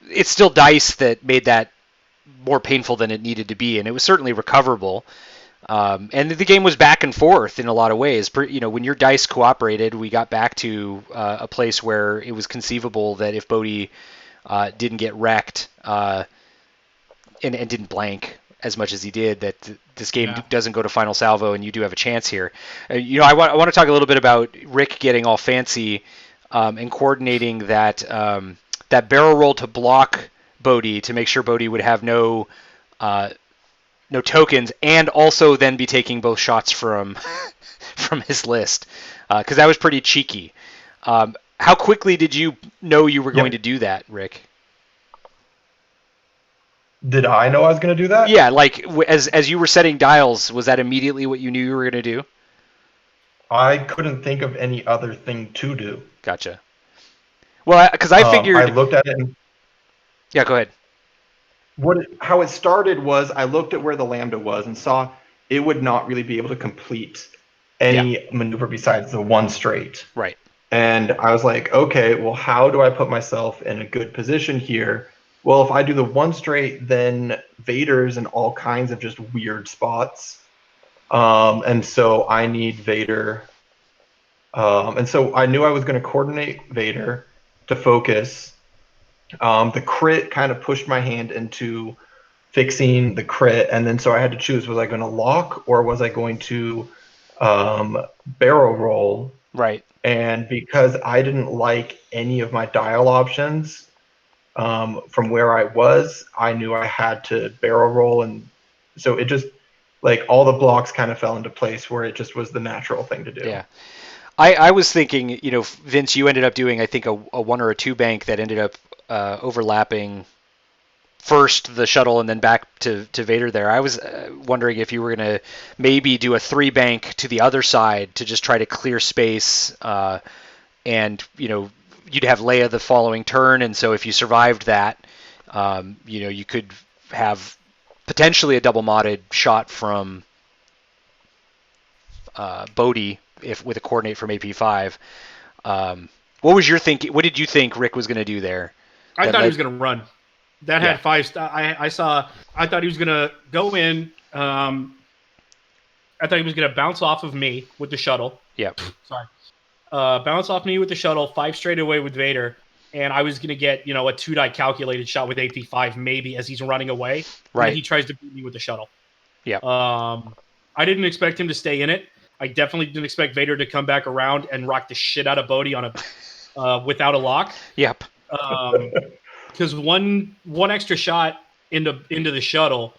it's still dice that made that more painful than it needed to be, and it was certainly recoverable. And the game was back and forth in a lot of ways. When your dice cooperated, we got back to a place where it was conceivable that if Bodhi didn't get wrecked and didn't blank as much as he did, that this game doesn't go to final salvo, and you do have a chance here. I want to talk a little bit about Rick getting all fancy and coordinating that barrel roll to block Bodhi to make sure Bodhi would have no tokens, and also then be taking both shots from his list, because that was pretty cheeky. How quickly did you know you were going to do that, Rick? Did I know I was going to do that? Yeah, like as you were setting dials, was that immediately what you knew you were going to do? I couldn't think of any other thing to do. Gotcha. Well, because I figured... I looked at it and... Yeah, go ahead. How it started was I looked at where the Lambda was and saw it would not really be able to complete any maneuver besides the 1 straight. Right. And I was like, okay, well, how do I put myself in a good position here? Well, if I do the 1 straight, then Vader's in all kinds of just weird spots. And so I need Vader. And so I knew I was going to coordinate Vader to focus. The crit kind of pushed my hand into fixing the crit. And then so I had to choose, was I going to lock or was I going to barrel roll? Right. And because I didn't like any of my dial options, from where I was, I knew I had to barrel roll, and so it just all the blocks kind of fell into place where it just was the natural thing to do. Yeah, I was thinking, Vince, you ended up doing, I think, a 1 or a 2 bank that ended up overlapping first the shuttle and then back to Vader there. I was wondering if you were going to maybe do a 3 bank to the other side to just try to clear space, and you'd have Leia the following turn, and so if you survived that, you could have potentially a double modded shot from Bodhi with a coordinate from AP5. What was your thinking? What did you think Rick was going to do there? I thought he was going to run. That had 5. I thought he was going to go in. I thought he was going to bounce off of me with the shuttle. Yep. Sorry. Bounce off me with the shuttle, 5 straight away with Vader, and I was going to get, a 2-die calculated shot with AP5 maybe as he's running away. Right. And he tries to beat me with the shuttle. Yeah. I didn't expect him to stay in it. I definitely didn't expect Vader to come back around and rock the shit out of Bodhi on a without a lock. Yep. Because one extra shot into the shuttle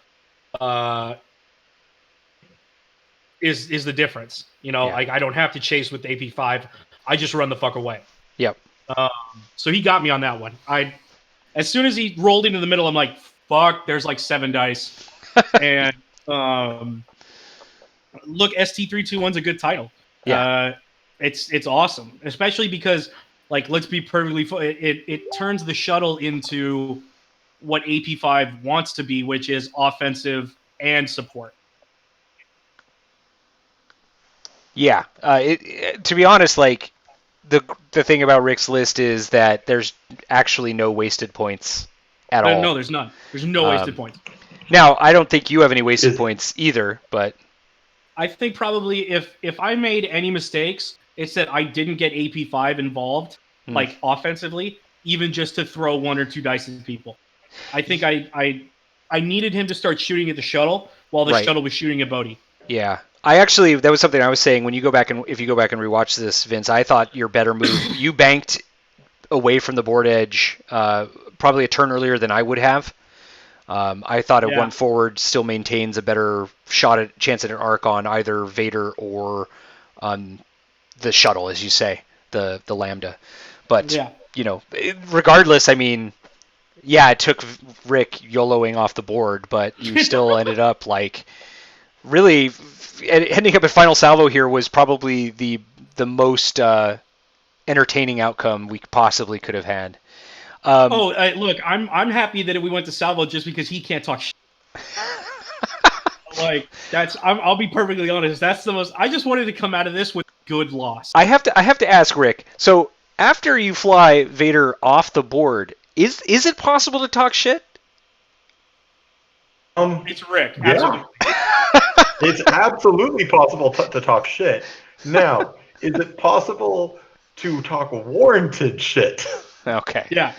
is the difference. I don't have to chase with AP5. I just run the fuck away. Yep. So he got me on that one. As soon as he rolled into the middle, I'm like, fuck, there's 7 dice. And Look, ST321's a good title. Yeah. It's awesome, especially because, like, let's be perfectly it turns the shuttle into what AP5 wants to be, which is offensive and support. Yeah. To be honest, like the thing about Rick's list is that there's actually no wasted points at all. No, there's none. There's no wasted points. Now, I don't think you have any wasted points either, but I think probably if I made any mistakes, it's that I didn't get AP5 involved, like offensively, even just to throw one or two dice at people. I think I needed him to start shooting at the shuttle while the shuttle was shooting at Bodhi. Yeah. That was something I was saying when you go back and if you go back and rewatch this, Vince, I thought your better move, you banked away from the board edge probably a turn earlier than I would have. I thought one forward still maintains a better chance at an arc on either Vader or the shuttle, as you say, the Lambda. But regardless, I mean, it took Rick YOLOing off the board, but you still ended up like really ending up at final salvo here was probably the most entertaining outcome we possibly could have had. Look, I'm happy that we went to salvo just because he can't talk shit. Like I'll be perfectly honest. That's the most. I just wanted to come out of this with a good loss. I have to ask Rick. So after you fly Vader off the board, is it possible to talk shit? It's Rick. Yeah. Absolutely. It's absolutely possible to talk shit. Now, is it possible to talk warranted shit? Okay. Yeah.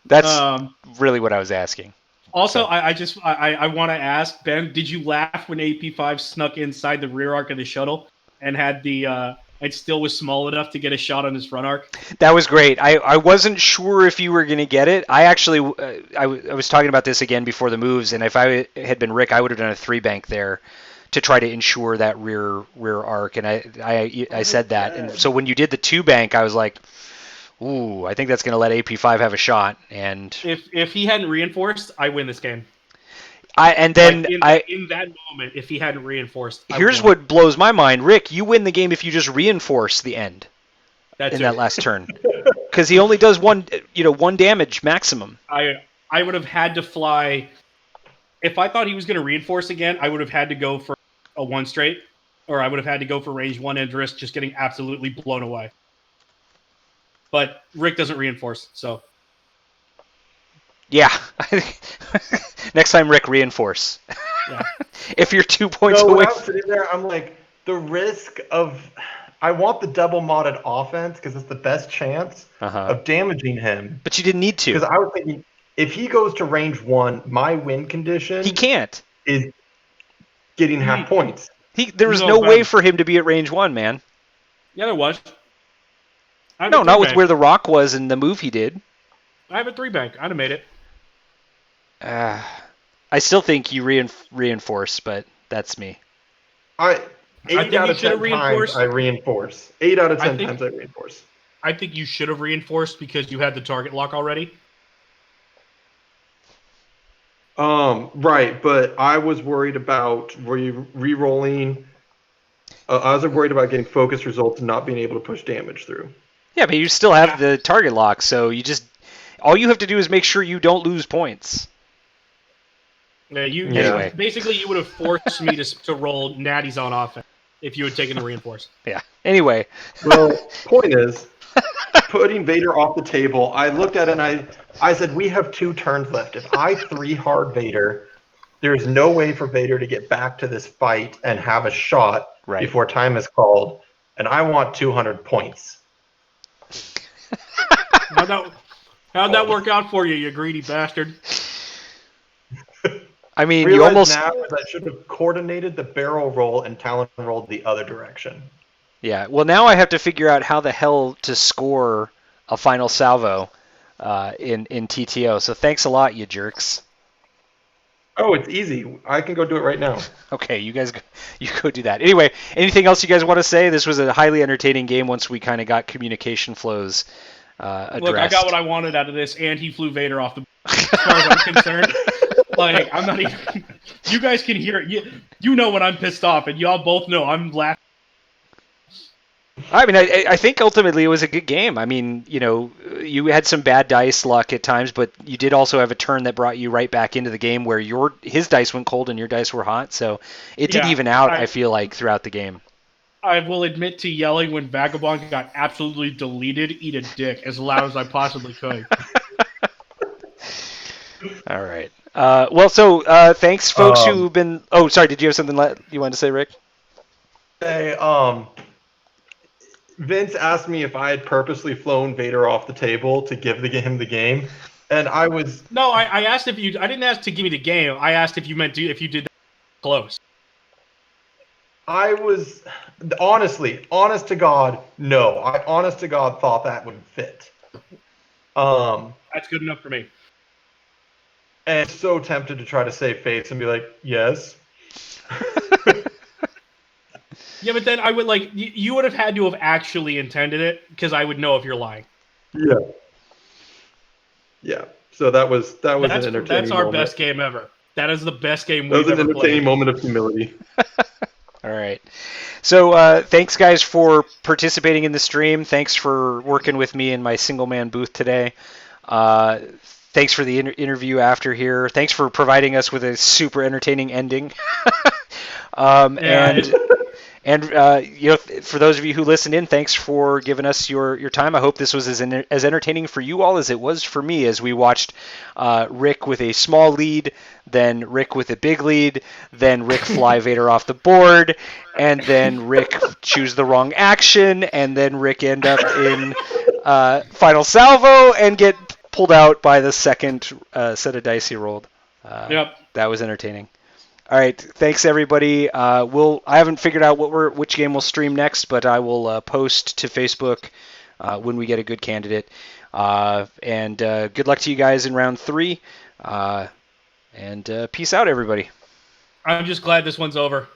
That's really what I was asking. Also, I want to ask, Ben, did you laugh when AP5 snuck inside the rear arc of the shuttle and had it still was small enough to get a shot on his front arc? That was great. I wasn't sure if you were going to get it. I actually, I was talking about this again before the moves, and if I had been Rick, I would have done a 3-bank there to try to ensure that rear arc, and I said that. And so when you did the 2-bank, I was like, ooh, I think that's going to let AP5 have a shot. And if he hadn't reinforced, I win this game. In that moment, if he hadn't reinforced, here's what blows my mind, Rick. You win the game if you just reinforce the end that last turn, because he only does one damage maximum. I would have had to fly. If I thought he was going to reinforce again, I would have had to go for a 1 straight, or I would have had to go for range 1 and risk just getting absolutely blown away. But Rick doesn't reinforce, so. Yeah. Next time, Rick, reinforce. Yeah. If you're 2 points away. When I was sitting there, I'm like, the risk of... I want the double modded offense because it's the best chance of damaging him. But you didn't need to. Because I was thinking, if he goes to range 1, my win condition... He can't. ...is getting half points. There was no way for him to be at range 1, man. Yeah, there was. No, not with where the rock was and the move he did. I have a 3-bank. I'd have made it. I still think you reinforce, but that's me. 8 out of 10 times I reinforce. 8 out of 10 times I reinforce. I think you should have reinforced because you had the target lock already. Right, but I was worried about re-rolling. I was worried about getting focus results and not being able to push damage through. Yeah, but you still have the target lock, so all you have to do is make sure you don't lose points. Anyway. Basically, you would have forced me to roll natties on offense if you had taken the reinforce. Yeah. Anyway. Well, point is, putting Vader off the table, I looked at it and I said, we have 2 turns left. If I 3-hard Vader, there's no way for Vader to get back to this fight and have a shot before time is called, and I want 200 points. How'd that work out for you, you greedy bastard? I mean, you almost... now is I should have coordinated the barrel roll and talon rolled the other direction. Yeah, well, now I have to figure out how the hell to score a final salvo in TTO. So thanks a lot, you jerks. Oh, it's easy. I can go do it right now. Okay, you go do that. Anyway, anything else you guys want to say? This was a highly entertaining game once we kind of got communication flows addressed. Look, I got what I wanted out of this, and he flew Vader off the... As far as I'm concerned. Like, I'm not even... You guys can hear it. You know when I'm pissed off, and y'all both know I'm laughing. I mean, I think ultimately it was a good game. I mean, you had some bad dice luck at times, but you did also have a turn that brought you right back into the game where his dice went cold and your dice were hot. So it did even out, I feel like, throughout the game. I will admit to yelling when Vagabond got absolutely deleted, eat a dick, as loud as I possibly could. All right. Thanks, folks who've been... Oh, sorry, did you have something you wanted to say, Rick? Hey, Vince asked me if I had purposely flown Vader off the table to give him the game, and I was... No, I asked if you... I didn't ask to give me the game. I asked if you if you did that close. I was... honest to God, no. I honest to God thought that would fit. That's good enough for me. And so tempted to try to save face and be like, yes. Yeah, but then I would you would have had to have actually intended it because I would know if you're lying. Yeah. Yeah. So that was an entertaining moment. That's our best game ever. That is the best game we've ever played. That was an entertaining moment of humility. All right. So thanks, guys, for participating in the stream. Thanks for working with me in my single-man booth today. Thanks for the interview after here. Thanks for providing us with a super entertaining ending. And for those of you who listened in, thanks for giving us your time. I hope this was as entertaining for you all as it was for me as we watched Rick with a small lead, then Rick with a big lead, then Rick fly Vader off the board, and then Rick choose the wrong action, and then Rick end up in final salvo and get pulled out by the second set of dice he rolled. Yep. That was entertaining. All right, thanks everybody. I haven't figured out which game we'll stream next, but I will post to Facebook when we get a good candidate. And good luck to you guys in round 3. And peace out, everybody. I'm just glad this one's over.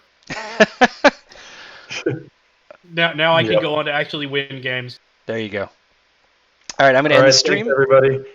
Now I can go on to actually win games. There you go. All right, I'm going to end the stream. Thanks, everybody.